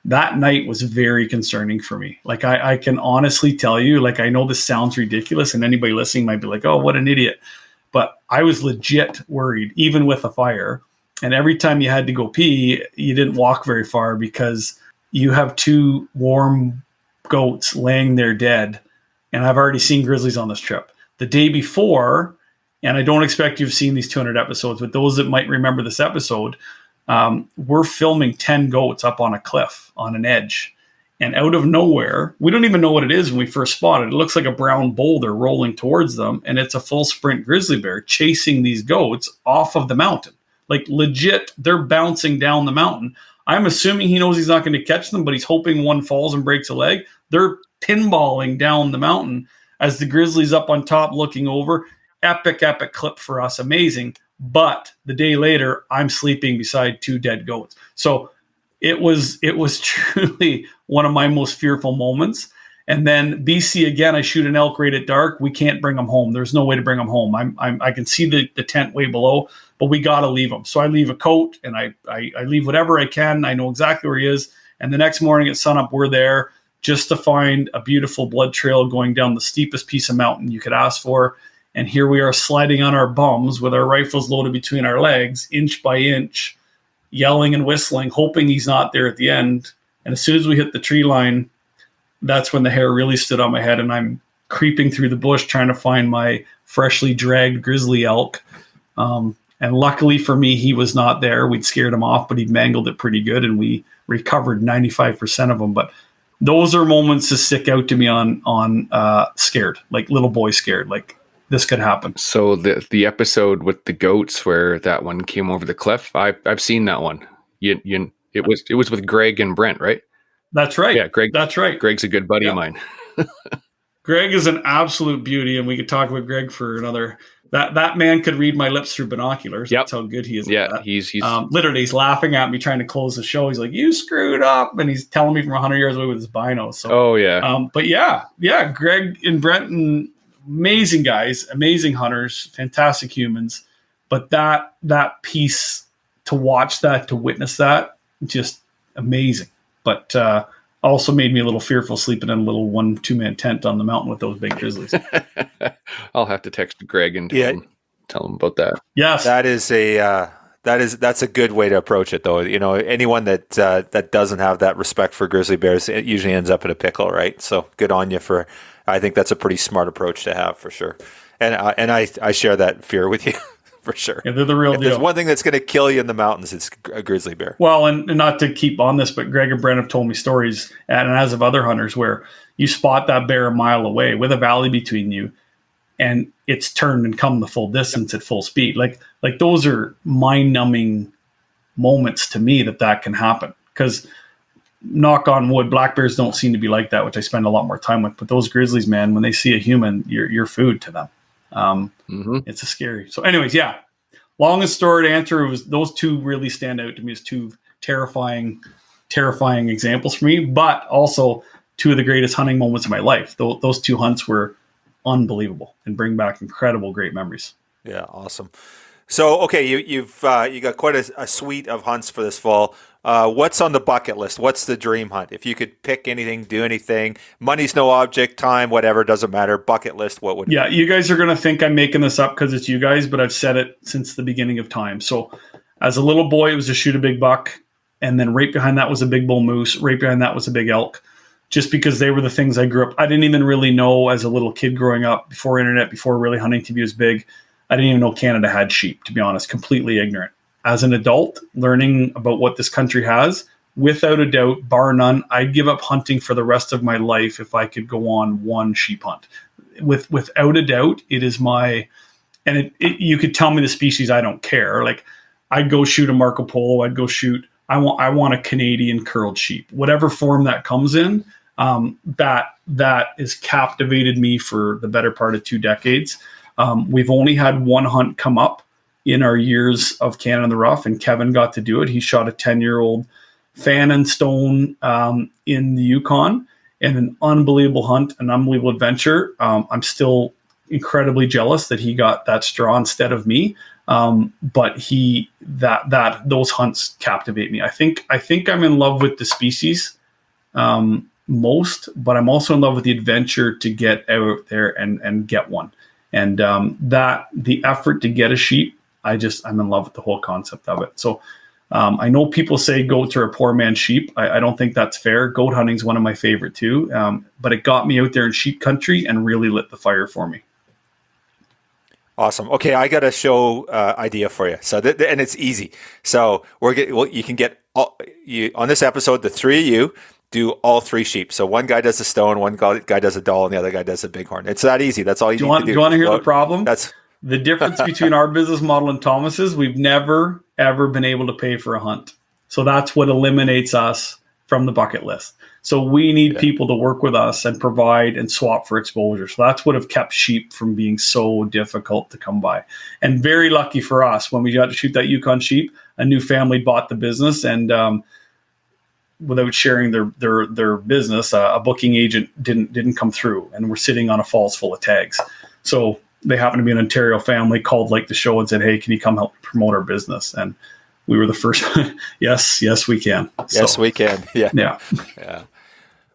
That night was very concerning for me. Like I can honestly tell you, like, I know this sounds ridiculous and anybody listening might be like, oh, what an idiot. But I was legit worried, even with a fire. And every time you had to go pee, you didn't walk very far because you have 2 warm goats laying there dead. And I've already seen grizzlies on this trip. The day before, and I don't expect you've seen these 200 episodes, but those that might remember this episode, we're filming 10 goats up on a cliff on an edge. And out of nowhere, we don't even know what it is when we first spot it. It looks like a brown boulder rolling towards them. And it's a full sprint grizzly bear chasing these goats off of the mountain. Like legit, they're bouncing down the mountain. I'm assuming he knows he's not going to catch them, but he's hoping one falls and breaks a leg. They're pinballing down the mountain as the grizzly's up on top looking over. Epic clip for us. Amazing. But the day later, I'm sleeping beside 2 dead goats. So it was truly one of my most fearful moments. And then BC again, I shoot an elk right at dark. We can't bring them home. There's no way to bring them home. I can see the tent way below, but we got to leave them. So I leave a coat and I leave whatever I can. I know exactly where he is. And the next morning at sunup, we're there just to find a beautiful blood trail going down the steepest piece of mountain you could ask for. And here we are sliding on our bums with our rifles loaded between our legs, inch by inch, yelling and whistling, hoping he's not there at the end. And as soon as we hit the tree line, that's when the hair really stood on my head. And I'm creeping through the bush trying to find my freshly dragged grizzly elk. And luckily for me, he was not there. We'd scared him off, but he'd mangled it pretty good. And we recovered 95% of them. But those are moments that stick out to me on scared, like little boy scared, like this could happen. So the episode with the goats where that one came over the cliff, I've seen that one. It was with Greg and Brent, right? That's right. Yeah, Greg. That's right. Greg's a good buddy of mine. Greg is an absolute beauty, and we could talk about Greg for another. That man could read my lips through binoculars. Yep. That's how good he is. Yeah, at that. he's literally he's laughing at me trying to close the show. He's like, "You screwed up," and he's telling me from 100 yards away with his bino. So, oh yeah. But yeah, Greg and Brent, and amazing guys, amazing hunters, fantastic humans. But that piece, to watch that, to witness that, just amazing. But also made me a little fearful sleeping in a little 1-2-man tent on the mountain with those big grizzlies. I'll have to text Greg and tell him about that. Yes, that's a good way to approach it, though. Anyone that doesn't have that respect for grizzly bears, it usually ends up in a pickle, right? So good on you for. I think that's a pretty smart approach to have for sure, and I share that fear with you. For sure. Yeah, they're the real deal. There's one thing that's going to kill you in the mountains, it's a grizzly bear. Well, and not to keep on this, but Greg and Brent have told me stories, and as of other hunters, where you spot that bear a mile away with a valley between you, and it's turned and come the full distance at full speed. Like those are mind-numbing moments to me that can happen. Because knock on wood, black bears don't seem to be like that, which I spend a lot more time with. But those grizzlies, man, when they see a human, you're food to them. It's a scary. So anyways, yeah, longest story to answer, it was those 2 really stand out to me as 2 terrifying examples for me, but also 2 of the greatest hunting moments of my life. Those 2 hunts were unbelievable and bring back incredible, great memories. Yeah. Awesome. So, okay, you've you got quite a suite of hunts for this fall. What's on the bucket list? What's the dream hunt? If you could pick anything, do anything, money's no object, time, whatever, doesn't matter. Bucket list, what would? Yeah, you guys are going to think I'm making this up because it's you guys, but I've said it since the beginning of time. So, as a little boy, it was to shoot a big buck, and then right behind that was a big bull moose. Right behind that was a big elk. Just because they were the things I grew up. I didn't even really know as a little kid growing up, before internet, before really hunting TV was big. I didn't even know Canada had sheep, to be honest, completely ignorant. As an adult, learning about what this country has, without a doubt, bar none, I'd give up hunting for the rest of my life if I could go on one sheep hunt. Without a doubt, it is my, and you could tell me the species, I don't care. Like, I'd go shoot a Marco Polo, I'd go shoot, I want a Canadian curled sheep, whatever form that comes in. That has captivated me for the better part of 2 decades. We've only had one hunt come up in our years of Canada in the Rough, and Kevin got to do it. He shot a 10-year-old fan and stone in the Yukon, and an unbelievable hunt, an unbelievable adventure. I'm still incredibly jealous that he got that straw instead of me. But those hunts captivate me. I think I'm in love with the species most, but I'm also in love with the adventure to get out there and get one. And that the effort to get a sheep, I'm in love with the whole concept of it. So I know people say goats are a poor man's sheep. I don't think that's fair. Goat hunting is one of my favorite too. But it got me out there in sheep country and really lit the fire for me. Awesome. Okay, I got a show idea for you. So, and it's easy. So you can get on this episode, the three of you do all 3 sheep. So one guy does a stone, one guy does a doll, and the other guy does a bighorn. It's that easy. That's all you need to do. Do you want to hear the problem? That's the difference between our business model and Thomas's. We've never, ever been able to pay for a hunt. So that's what eliminates us from the bucket list. So we need people to work with us and provide and swap for exposure. So that's what have kept sheep from being so difficult to come by. And very lucky for us, when we got to shoot that Yukon sheep, a new family bought the business, and without sharing their business, a booking agent didn't come through, and we're sitting on a falls full of tags. So they happened to be an Ontario family, called like the show and said, "Hey, can you come help promote our business?" And we were the first. Yes, we can. Yes, we can. Yeah. Yeah.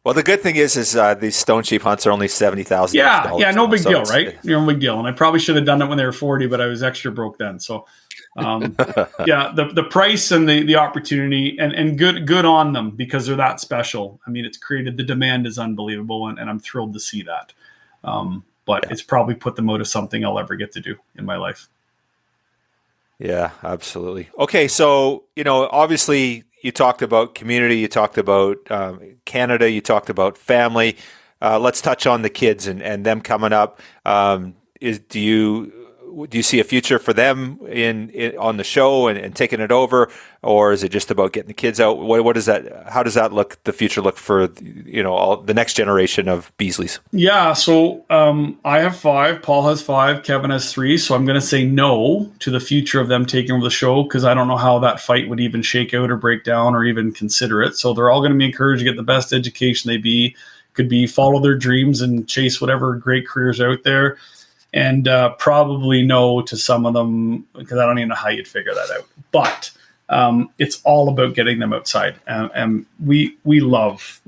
Well, the good thing is these stone sheep hunts are only $70,000. Yeah, no big deal, right? No big deal. And I probably should have done it when they were 40, but I was extra broke then. So, the price and the opportunity and good on them, because they're that special. I mean, it's created, the demand is unbelievable, and I'm thrilled to see that. But it's probably put them out of something I'll ever get to do in my life. Yeah, absolutely. Okay, so, obviously you talked about community, you talked about Canada, you talked about family. Let's touch on the kids and them coming up. Do you see a future for them in on the show and taking it over, or is it just about getting the kids out? What is that? How does that look? The future look for all the next generation of Beasleys? Yeah, so I have 5, Paul has 5, Kevin has 3. So I'm going to say no to the future of them taking over the show, because I don't know how that fight would even shake out or break down or even consider it. So they're all going to be encouraged to get the best education could be follow their dreams and chase whatever great careers out there. And probably no to some of them, because I don't even know how you'd figure that out. But it's all about getting them outside. And we love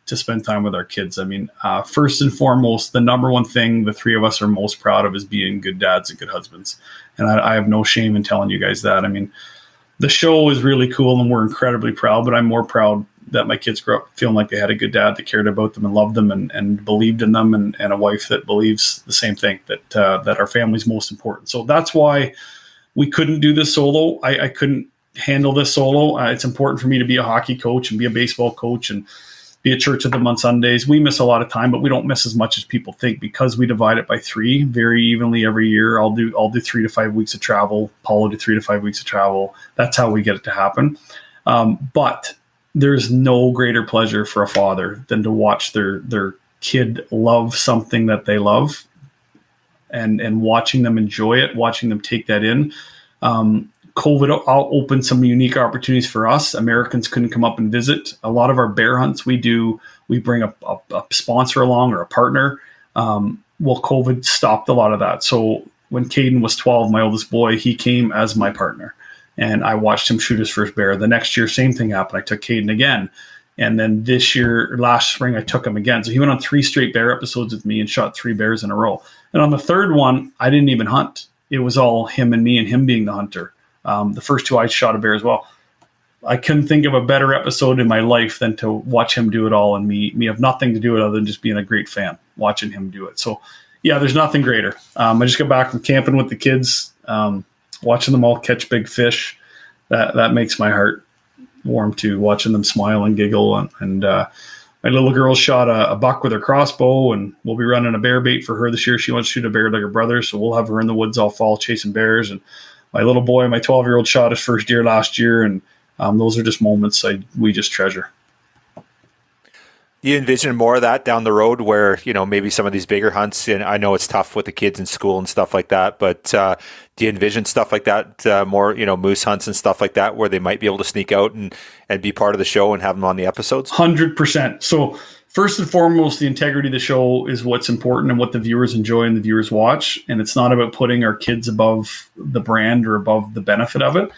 to spend time with our kids. I mean, first and foremost, the number one thing the 3 of us are most proud of is being good dads and good husbands. And I have no shame in telling you guys that. I mean, the show is really cool and we're incredibly proud, but I'm more proud that my kids grew up feeling like they had a good dad that cared about them and loved them and believed in them, and a wife that believes the same thing, that our family's most important. So that's why we couldn't do this solo. I couldn't handle this solo. It's important for me to be a hockey coach and be a baseball coach and be at church with them on Sundays. We miss a lot of time, but we don't miss as much as people think, because we divide it by 3 very evenly every year. I'll do 3 to 5 weeks of travel. Paul will do 3 to 5 weeks of travel. That's how we get it to happen. But there's no greater pleasure for a father than to watch their kid love something that they love, and watching them enjoy it, watching them take that in. COVID opened some unique opportunities for us. Americans couldn't come up and visit. A lot of our bear hunts we bring a sponsor along or a partner. Well, COVID stopped a lot of that. So when Caden was 12, my oldest boy, he came as my partner. And I watched him shoot his first bear. The next year, same thing happened. I took Caden again. And then last spring, I took him again. So he went on 3 straight bear episodes with me and shot 3 bears in a row. And on the third one, I didn't even hunt. It was all him and me and him being the hunter. The first 2, I shot a bear as well. I couldn't think of a better episode in my life than to watch him do it all and me have nothing to do with it other than just being a great fan, watching him do it. So, yeah, there's nothing greater. I just got back from camping with the kids, watching them all catch big fish. That makes my heart warm too, watching them smile and giggle. And my little girl shot a buck with her crossbow, and we'll be running a bear bait for her this year. She wants to shoot a bear like her brother, so we'll have her in the woods all fall chasing bears. And my little boy, my 12-year-old, shot his first deer last year, and those are just moments we just treasure. You envision more of that down the road where, maybe some of these bigger hunts, and I know it's tough with the kids in school and stuff like that, but do you envision stuff like that, more, moose hunts and stuff like that, where they might be able to sneak out and be part of the show and have them on the episodes? 100%. So first and foremost, the integrity of the show is what's important and what the viewers enjoy and the viewers watch. And it's not about putting our kids above the brand or above the benefit of it.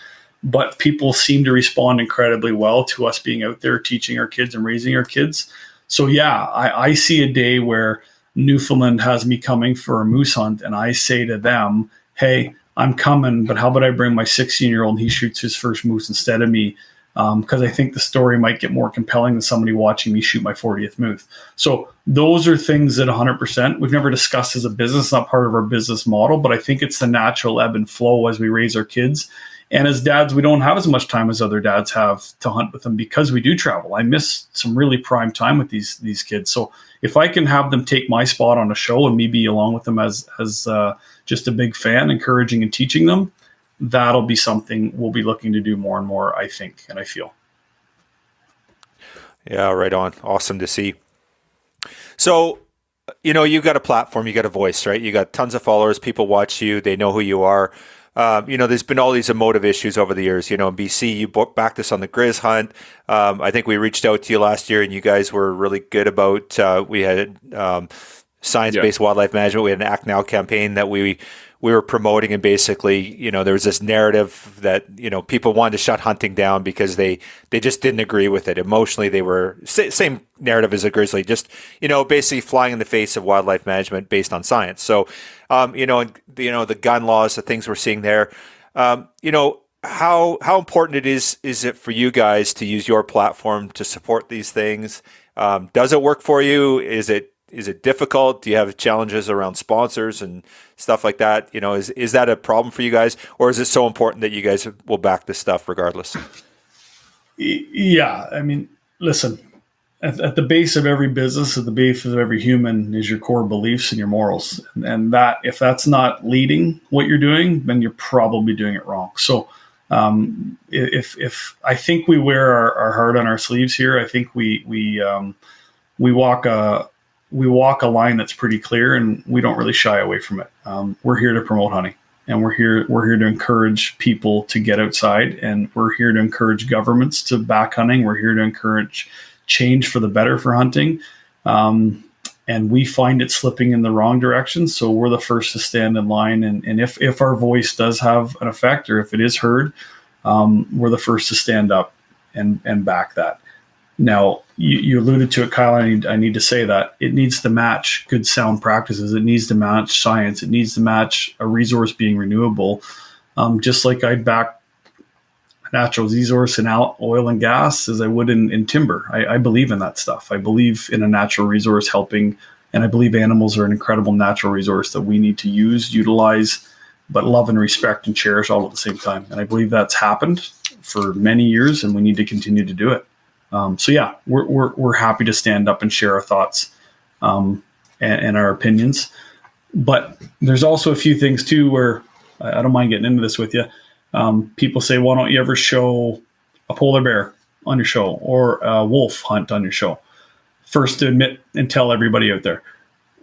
But people seem to respond incredibly well to us being out there teaching our kids and raising our kids. So yeah, I see a day where Newfoundland has me coming for a moose hunt, and I say to them, hey, I'm coming, but how about I bring my 16-year-old and he shoots his first moose instead of me? Because I think the story might get more compelling than somebody watching me shoot my 40th moose. So those are things that 100% we've never discussed as a business, not part of our business model, but I think it's the natural ebb and flow as we raise our kids. And as dads, we don't have as much time as other dads have to hunt with them because we do travel. I miss some really prime time with these kids. So if I can have them take my spot on a show and me be along with them as just a big fan, encouraging and teaching them, that'll be something we'll be looking to do more and more, I think, and I feel. Yeah, right on. Awesome to see. So, you've got a platform, you got a voice, right? You got tons of followers, people watch you, they know who you are. There's been all these emotive issues over the years. In BC, you backed us on the Grizz hunt. I think we reached out to you last year, and you guys were really good about. We had science-based wildlife management. We had an Act Now campaign that we were promoting, and basically, there was this narrative that people wanted to shut hunting down because they just didn't agree with it emotionally. They were same narrative as a grizzly, just basically flying in the face of wildlife management based on science. So. The gun laws, the things we're seeing there, how important is it for you guys to use your platform to support these things? Does it work for you? Is it difficult? Do you have challenges around sponsors and stuff like that? Is that a problem for you guys, or is it so important that you guys will back this stuff regardless? Yeah, I mean, listen. At the base of every business, at the base of every human, is your core beliefs and your morals. And that, if that's not leading what you're doing, then you're probably doing it wrong. So if I think we wear our heart on our sleeves here, I think we walk a line that's pretty clear, and we don't really shy away from it. We're here to promote hunting, and we're here to encourage people to get outside, and we're here to encourage governments to back hunting. We're here to encourage change for the better for hunting, and we find it slipping in the wrong direction, so we're the first to stand in line, and if our voice does have an effect, or if it is heard, we're the first to stand up and back that. Now, you alluded to it, Kyle. I need to say that it needs to match good sound practices. It needs to match science. It needs to match a resource being renewable, just like I'd back natural resource in oil and gas as I would in timber. I believe in that stuff. I believe in a natural resource helping, and I believe animals are an incredible natural resource that we need to use, utilize, but love and respect and cherish all at the same time. And I believe that's happened for many years, and we need to continue to do it. So yeah, we're happy to stand up and share our thoughts and our opinions. But there's also a few things too where I don't mind getting into this with you. People say, why don't you ever show a polar bear on your show or a wolf hunt on your show? First, to admit and tell everybody out there,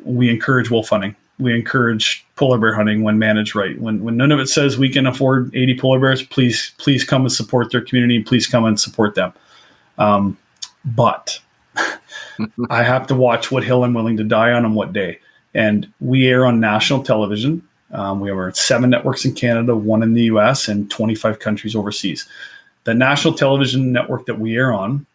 we encourage wolf hunting. We encourage polar bear hunting when managed right. When none of it says we can afford 80 polar bears, please come and support their community. Please come and support them. But I have to watch what hill I'm willing to die on what day. And we air on national television. We have 7 networks in Canada, 1 in the US, and 25 countries overseas. The national television network that we air on,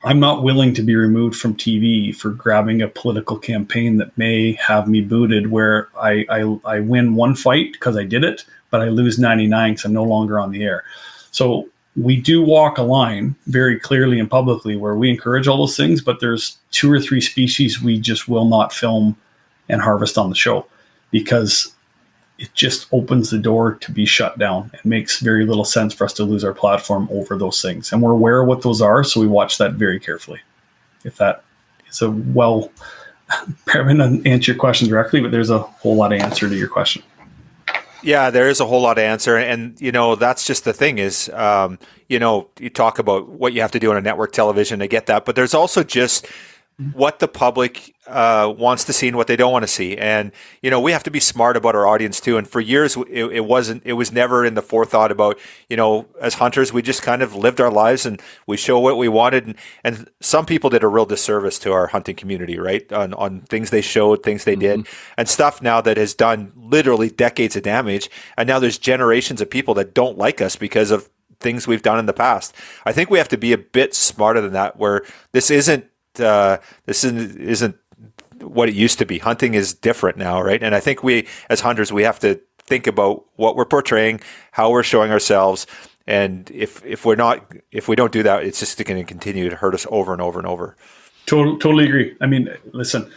I'm not willing to be removed from TV for grabbing a political campaign that may have me booted, where I win one fight because I did it, but I lose 99 because I'm no longer on the air. So we do walk a line very clearly and publicly where we encourage all those things, but there's 2 or 3 species we just will not film and harvest on the show because it just opens the door to be shut down. It makes very little sense for us to lose our platform over those things. And we're aware of what those are, so we watch that very carefully. If that is probably not answer your question directly, but there's a whole lot of answer to your question. Yeah, there is a whole lot of answer. And, that's just the thing is, you talk about what you have to do on a network television. I get that. But there's also just what the public wants to see and what they don't want to see. And, we have to be smart about our audience too. And for years, it was never in the forethought about, as hunters, we just kind of lived our lives and we show what we wanted. And some people did a real disservice to our hunting community, right? On things they showed, things they did, and stuff now that has done literally decades of damage. And now there's generations of people that don't like us because of things we've done in the past. I think we have to be a bit smarter than that, where this isn't what it used to be. Hunting is different now, right? And I think we, as hunters, we have to think about what we're portraying, how we're showing ourselves, and if we don't do that, it's just going to continue to hurt us over and over and over. Totally agree. I mean, listen,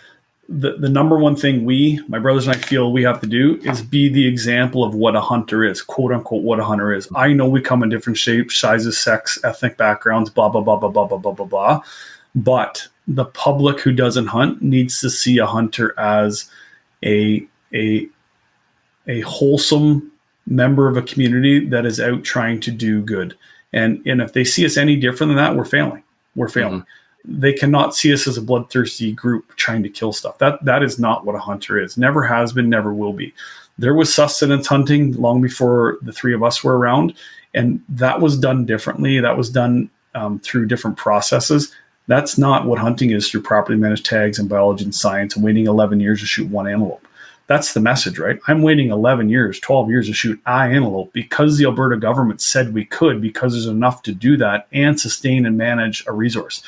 the number one thing my brothers and I feel we have to do is be the example of what a hunter is, quote unquote, what a hunter is. I know we come in different shapes, sizes, sex, ethnic backgrounds, blah, blah, blah, blah, blah, blah, blah, blah, blah. But the public who doesn't hunt needs to see a hunter as a wholesome member of a community that is out trying to do good. And if they see us any different than that, we're failing. They cannot see us as a bloodthirsty group trying to kill stuff. That is not what a hunter is. Never has been, never will be. There was sustenance hunting long before the 3 of us were around, and that was done differently. That was done through different processes. That's not what hunting is through properly managed tags and biology and science and waiting 11 years to shoot 1 antelope. That's the message, right? I'm waiting 11 years, 12 years to shoot an antelope because the Alberta government said we could, because there's enough to do that and sustain and manage a resource.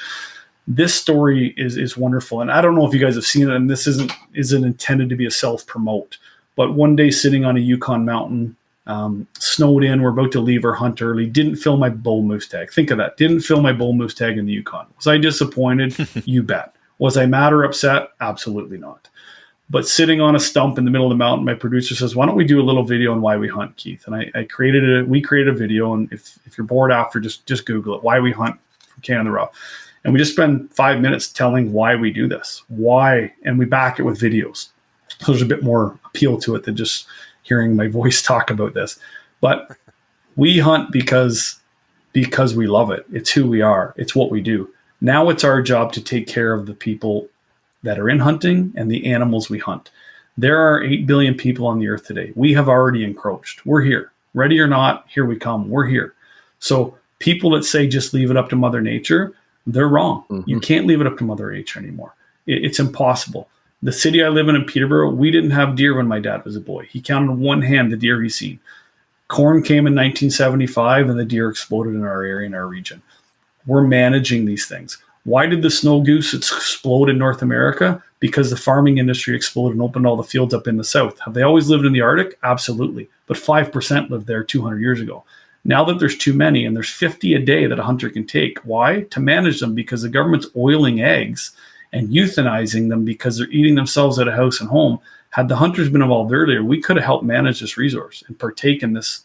This story is wonderful. And I don't know if you guys have seen it, and this isn't intended to be a self-promote, but one day sitting on a Yukon mountain, snowed in, we're about to leave our hunt early, didn't fill my bull moose tag. Think of that. Didn't fill my bull moose tag in the Yukon. Was I disappointed? You bet. Was I mad or upset? Absolutely not. But sitting on a stump in the middle of the mountain, my producer says, why don't we do a little video on why we hunt, Keith? And we created a video. And if you're bored after, just Google it, why we hunt from Canada Raw. And we just spend 5 minutes telling why we do this, why, and we back it with videos. So there's a bit more appeal to it than just hearing my voice talk about this. But we hunt because we love it. It's who we are. It's what we do. Now it's our job to take care of the people that are in hunting and the animals we hunt. There are 8 billion people on the earth today. We have already encroached. We're here. Ready or not, here we come. We're here. So people that say just leave it up to Mother Nature, they're wrong. Mm-hmm. You can't leave it up to Mother Nature anymore. It's impossible. The city I live in Peterborough, we didn't have deer when my dad was a boy. He counted on one hand the deer he's seen. Corn came in 1975 and the deer exploded in our area, in our region. We're managing these things. Why did the snow goose explode in North America? Because the farming industry exploded and opened all the fields up in the south. Have they always lived in the Arctic? Absolutely. But 5% lived there 200 years ago. Now that there's too many and there's 50 a day that a hunter can take. Why? To manage them, because the government's oiling eggs and euthanizing them because they're eating themselves out of house and home. Had the hunters been involved earlier, we could have helped manage this resource and partake in this.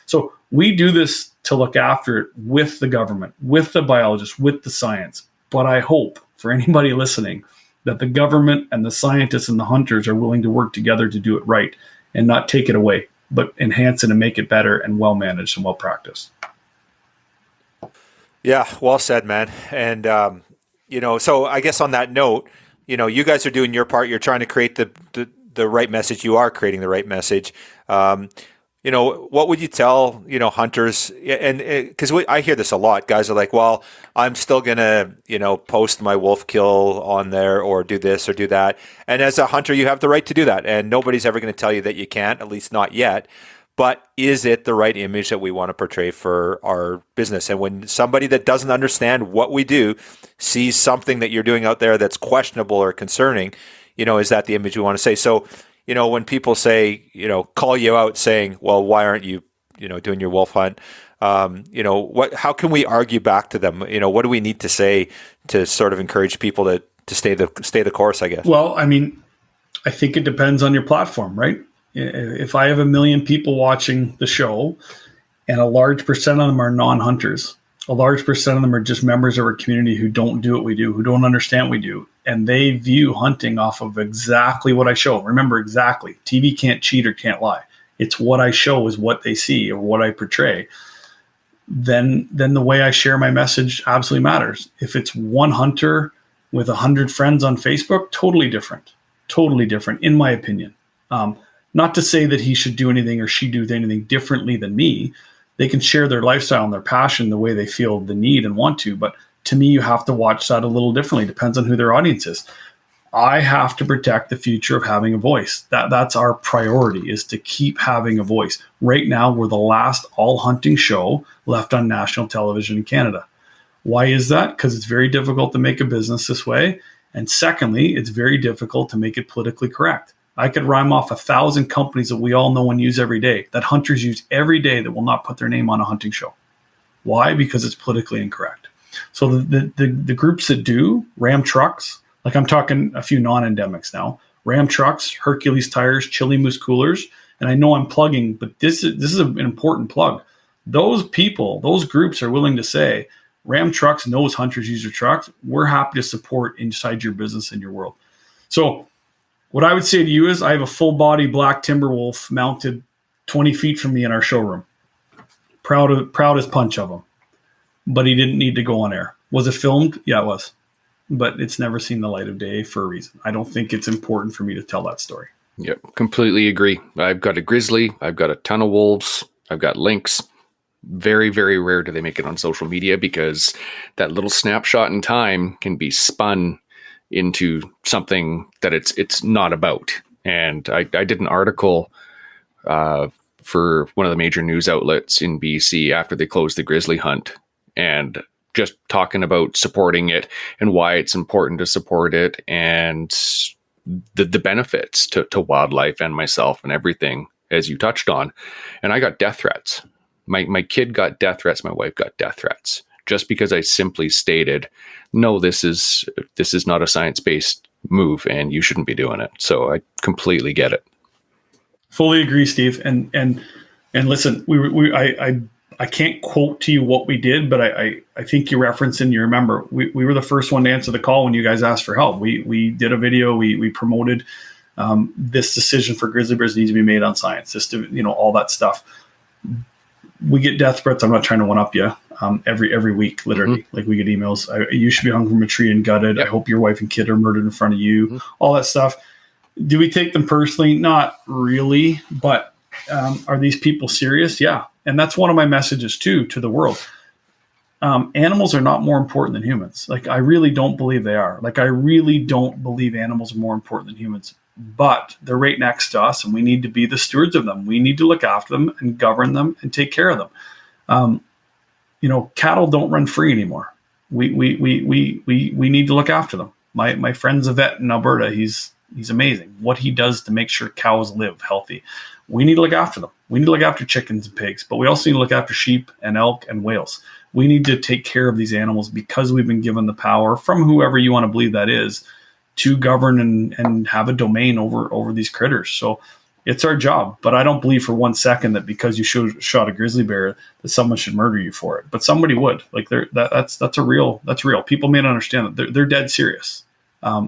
So we do this to look after it with the government, with the biologists, with the science. But I hope for anybody listening that the government and the scientists and the hunters are willing to work together to do it right and not take it away, but enhance it and make it better and well managed and well practiced. Yeah, well said, man. And so I guess on that note, you guys are doing your part. You're trying to create the right message. You are creating the right message. what would you tell, hunters? And because I hear this a lot, guys are like, well, I'm still going to, post my wolf kill on there or do this or do that. And as a hunter, you have the right to do that. And nobody's ever going to tell you that you can't, at least not yet. But is it the right image that we want to portray for our business? And when somebody that doesn't understand what we do sees something that you're doing out there that's questionable or concerning, is that the image we want to say? So, when people say, call you out saying, well, why aren't you, doing your wolf hunt? How can we argue back to them? What do we need to say to sort of encourage people to stay the course, I guess? Well, I mean, I think it depends on your platform, right? If I have 1 million people watching the show and a large percent of them are non-hunters, a large percent of them are just members of our community who don't do what we do, who don't understand what we do, and they view hunting off of exactly what I show. Remember, exactly. TV can't cheat or can't lie. It's what I show is what they see or what I portray. Then the way I share my message absolutely matters. If it's one hunter with 100 friends on Facebook, totally different, in my opinion. Not to say that he should do anything or she do anything differently than me. They can share their lifestyle and their passion the way they feel the need and want to. But to me, you have to watch that a little differently. Depends on who their audience is. I have to protect the future of having a voice. That's our priority, is to keep having a voice. Right now, we're the last all hunting show left on national television in Canada. Why is that? Because it's very difficult to make a business this way. And secondly, it's very difficult to make it politically correct. I could rhyme off 1,000 companies that we all know and use every day, that hunters use every day, that will not put their name on a hunting show. Why? Because it's politically incorrect. So the groups that do, Ram Trucks, like I'm talking a few non-endemics now, Ram Trucks, Hercules Tires, Chili Moose Coolers, and I know I'm plugging, but this is an important plug. Those people, those groups are willing to say, Ram Trucks knows hunters use your trucks. We're happy to support inside your business and your world. So what I would say to you is I have a full body black timber wolf mounted 20 feet from me in our showroom. Proud as punch of him. But he didn't need to go on air. Was it filmed? Yeah, it was. But it's never seen the light of day for a reason. I don't think it's important for me to tell that story. Yep, completely agree. I've got a grizzly. I've got a ton of wolves. I've got lynx. Very, very rare do they make it on social media, because that little snapshot in time can be spun into something that it's not about. And I did an article for one of the major news outlets in BC after they closed the grizzly hunt, and just talking about supporting it and why it's important to support it, and the benefits to wildlife and myself and everything, as you touched on. And I got death threats. My kid got death threats. My wife got death threats, just because I simply stated, no, this is not a science-based move and you shouldn't be doing it. So I completely get it. Fully agree, Steve. And listen, I can't quote to you what we did, but I think you referenced and you remember, we were the first one to answer the call when you guys asked for help. We did a video, we promoted this decision for grizzly bears needs to be made on science, all that stuff. We get death threats. I'm not trying to one up you. Every week, literally, mm-hmm. Like we get emails. You should be hung from a tree and gutted. Yep. I hope your wife and kid are murdered in front of you. Mm-hmm. All that stuff. Do we take them personally? Not really. But are these people serious? Yeah. And that's one of my messages too to the world. Animals are not more important than humans. Like, I really don't believe they are. Like, I really don't believe animals are more important than humans. But they're right next to us, and we need to be the stewards of them. We need to look after them and govern them and take care of them. Cattle don't run free anymore. We need to look after them. My friend's a vet in Alberta. He's amazing. What he does to make sure cows live healthy. We need to look after them. We need to look after chickens and pigs, but we also need to look after sheep and elk and whales. We need to take care of these animals because we've been given the power from whoever you want to believe that is to govern and have a domain over these critters. So it's our job, but I don't believe for 1 second that because you shot a grizzly bear that someone should murder you for it. But somebody would. Like, that's real. People may not understand that they're dead serious.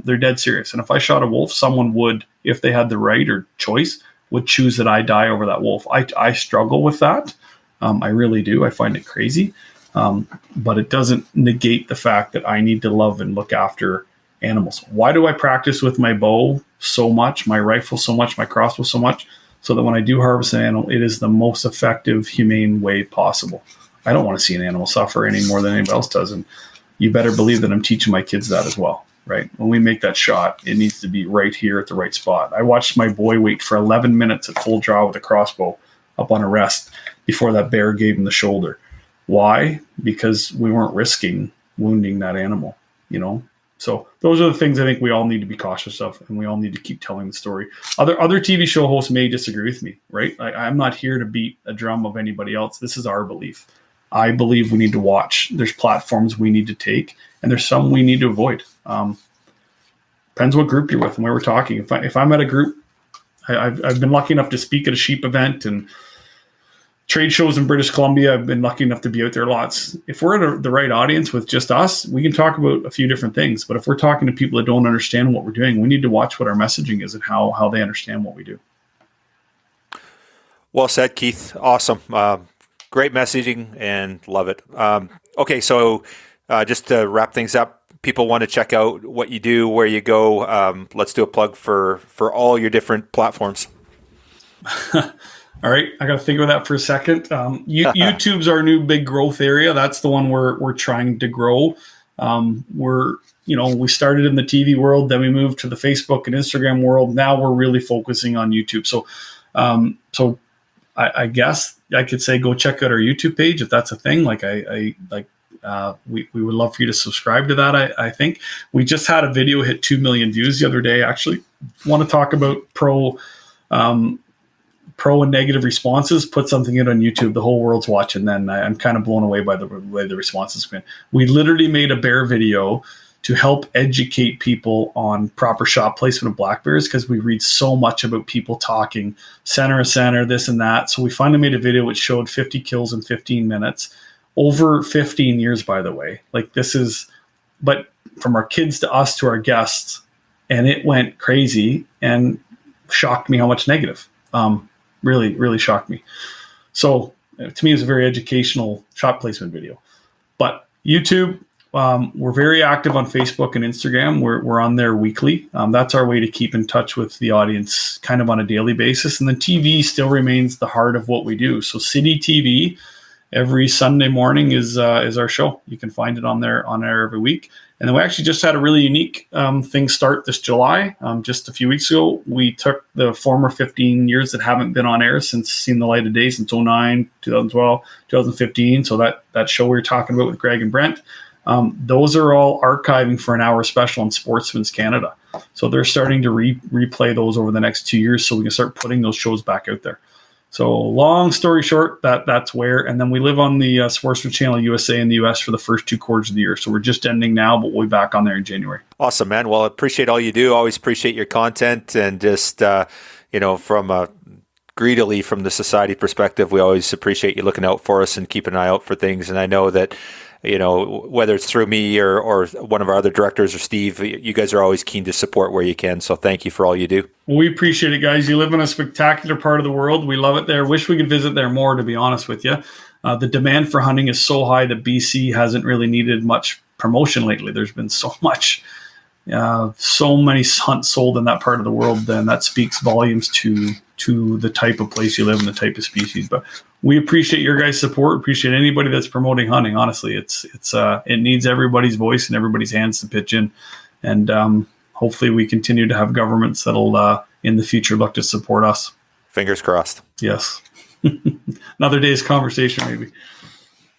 They're dead serious. And if I shot a wolf, someone would, if they had the right or choice, would choose that I die over that wolf. I struggle with that. I really do. I find it crazy. But it doesn't negate the fact that I need to love and look after animals. Why do I practice with my bow so much, my rifle so much, my crossbow so much? so that when I do harvest an animal, it is the most effective, humane way possible. I don't want to see an animal suffer any more than anybody else does. And you better believe that I'm teaching my kids that as well, right? When we make that shot, it needs to be right here at the right spot. I watched my boy wait for 11 minutes at full draw with a crossbow up on a rest before that bear gave him the shoulder. Why? Because we weren't risking wounding that animal, So those are the things I think we all need to be cautious of, and we all need to keep telling the story. Other TV show hosts may disagree with me, right? I'm not here to beat a drum of anybody else. This is our belief. I believe we need to watch. There's platforms we need to take, and there's some we need to avoid. Depends what group you're with and where we're talking. If I'm at a group, I've been lucky enough to speak at a sheep event and trade shows in British Columbia. I've been lucky enough to be out there lots. If we're at the right audience with just us, we can talk about a few different things. But if we're talking to people that don't understand what we're doing, we need to watch what our messaging is and how they understand what we do. Well said, Keith. Awesome. Great messaging and love it. Okay, so just to wrap things up, people want to check out what you do, where you go. Let's do a plug for all your different platforms. All right, I got to think about that for a second. YouTube's our new big growth area. That's the one we're trying to grow. We started in the TV world, then we moved to the Facebook and Instagram world. Now we're really focusing on YouTube. So I guess I could say go check out our YouTube page if that's a thing. We would love for you to subscribe to that. I think we just had a video hit 2 million views the other day. Actually, want to talk about pro and negative responses. Put something out on YouTube, the whole world's watching. Then I'm kind of blown away by the way the responses have been. We literally made a bear video to help educate people on proper shot placement of black bears, because we read so much about people talking center, this and that. So we finally made a video which showed 50 kills in 15 minutes over 15 years, by the way. But from our kids to us to our guests, and it went crazy and shocked me how much negative. Really, really shocked me. So to me, it was a very educational shot placement video. But YouTube, we're very active on Facebook and Instagram. We're on there weekly. That's our way to keep in touch with the audience kind of on a daily basis. And then TV still remains the heart of what we do. So City TV, every Sunday morning is our show. You can find it on there every week. And then we actually just had a really unique thing start this July. Just a few weeks ago, we took the former 15 years that haven't been on air since seen the light of day, since 2009, 2012, 2015. So that show we were talking about with Greg and Brent, those are all archiving for an hour special on Sportsman's Canada. So they're starting to replay those over the next 2 years so we can start putting those shows back out there. So long story short, that's where. And then we live on the Sportsman Channel USA in the US for the first 2 quarters of the year. So we're just ending now, but we'll be back on there in January. Awesome, man. Well, I appreciate all you do. Always appreciate your content. And just, from greedily from the society perspective, we always appreciate you looking out for us and keeping an eye out for things. And I know that, whether it's through me or one of our other directors or Steve, you guys are always keen to support where you can. So thank you for all you do. Well, we appreciate it, guys. You live in a spectacular part of the world. We love it there. Wish we could visit there more, to be honest with you. The demand for hunting is so high that BC hasn't really needed much promotion lately. There's been so many hunts sold in that part of the world, then that speaks volumes to the type of place you live and the type of species. But we appreciate your guys' support. Appreciate anybody that's promoting hunting. Honestly, it needs everybody's voice and everybody's hands to pitch in. And hopefully we continue to have governments that'll in the future look to support us. Fingers crossed. Yes. Another day's conversation, maybe.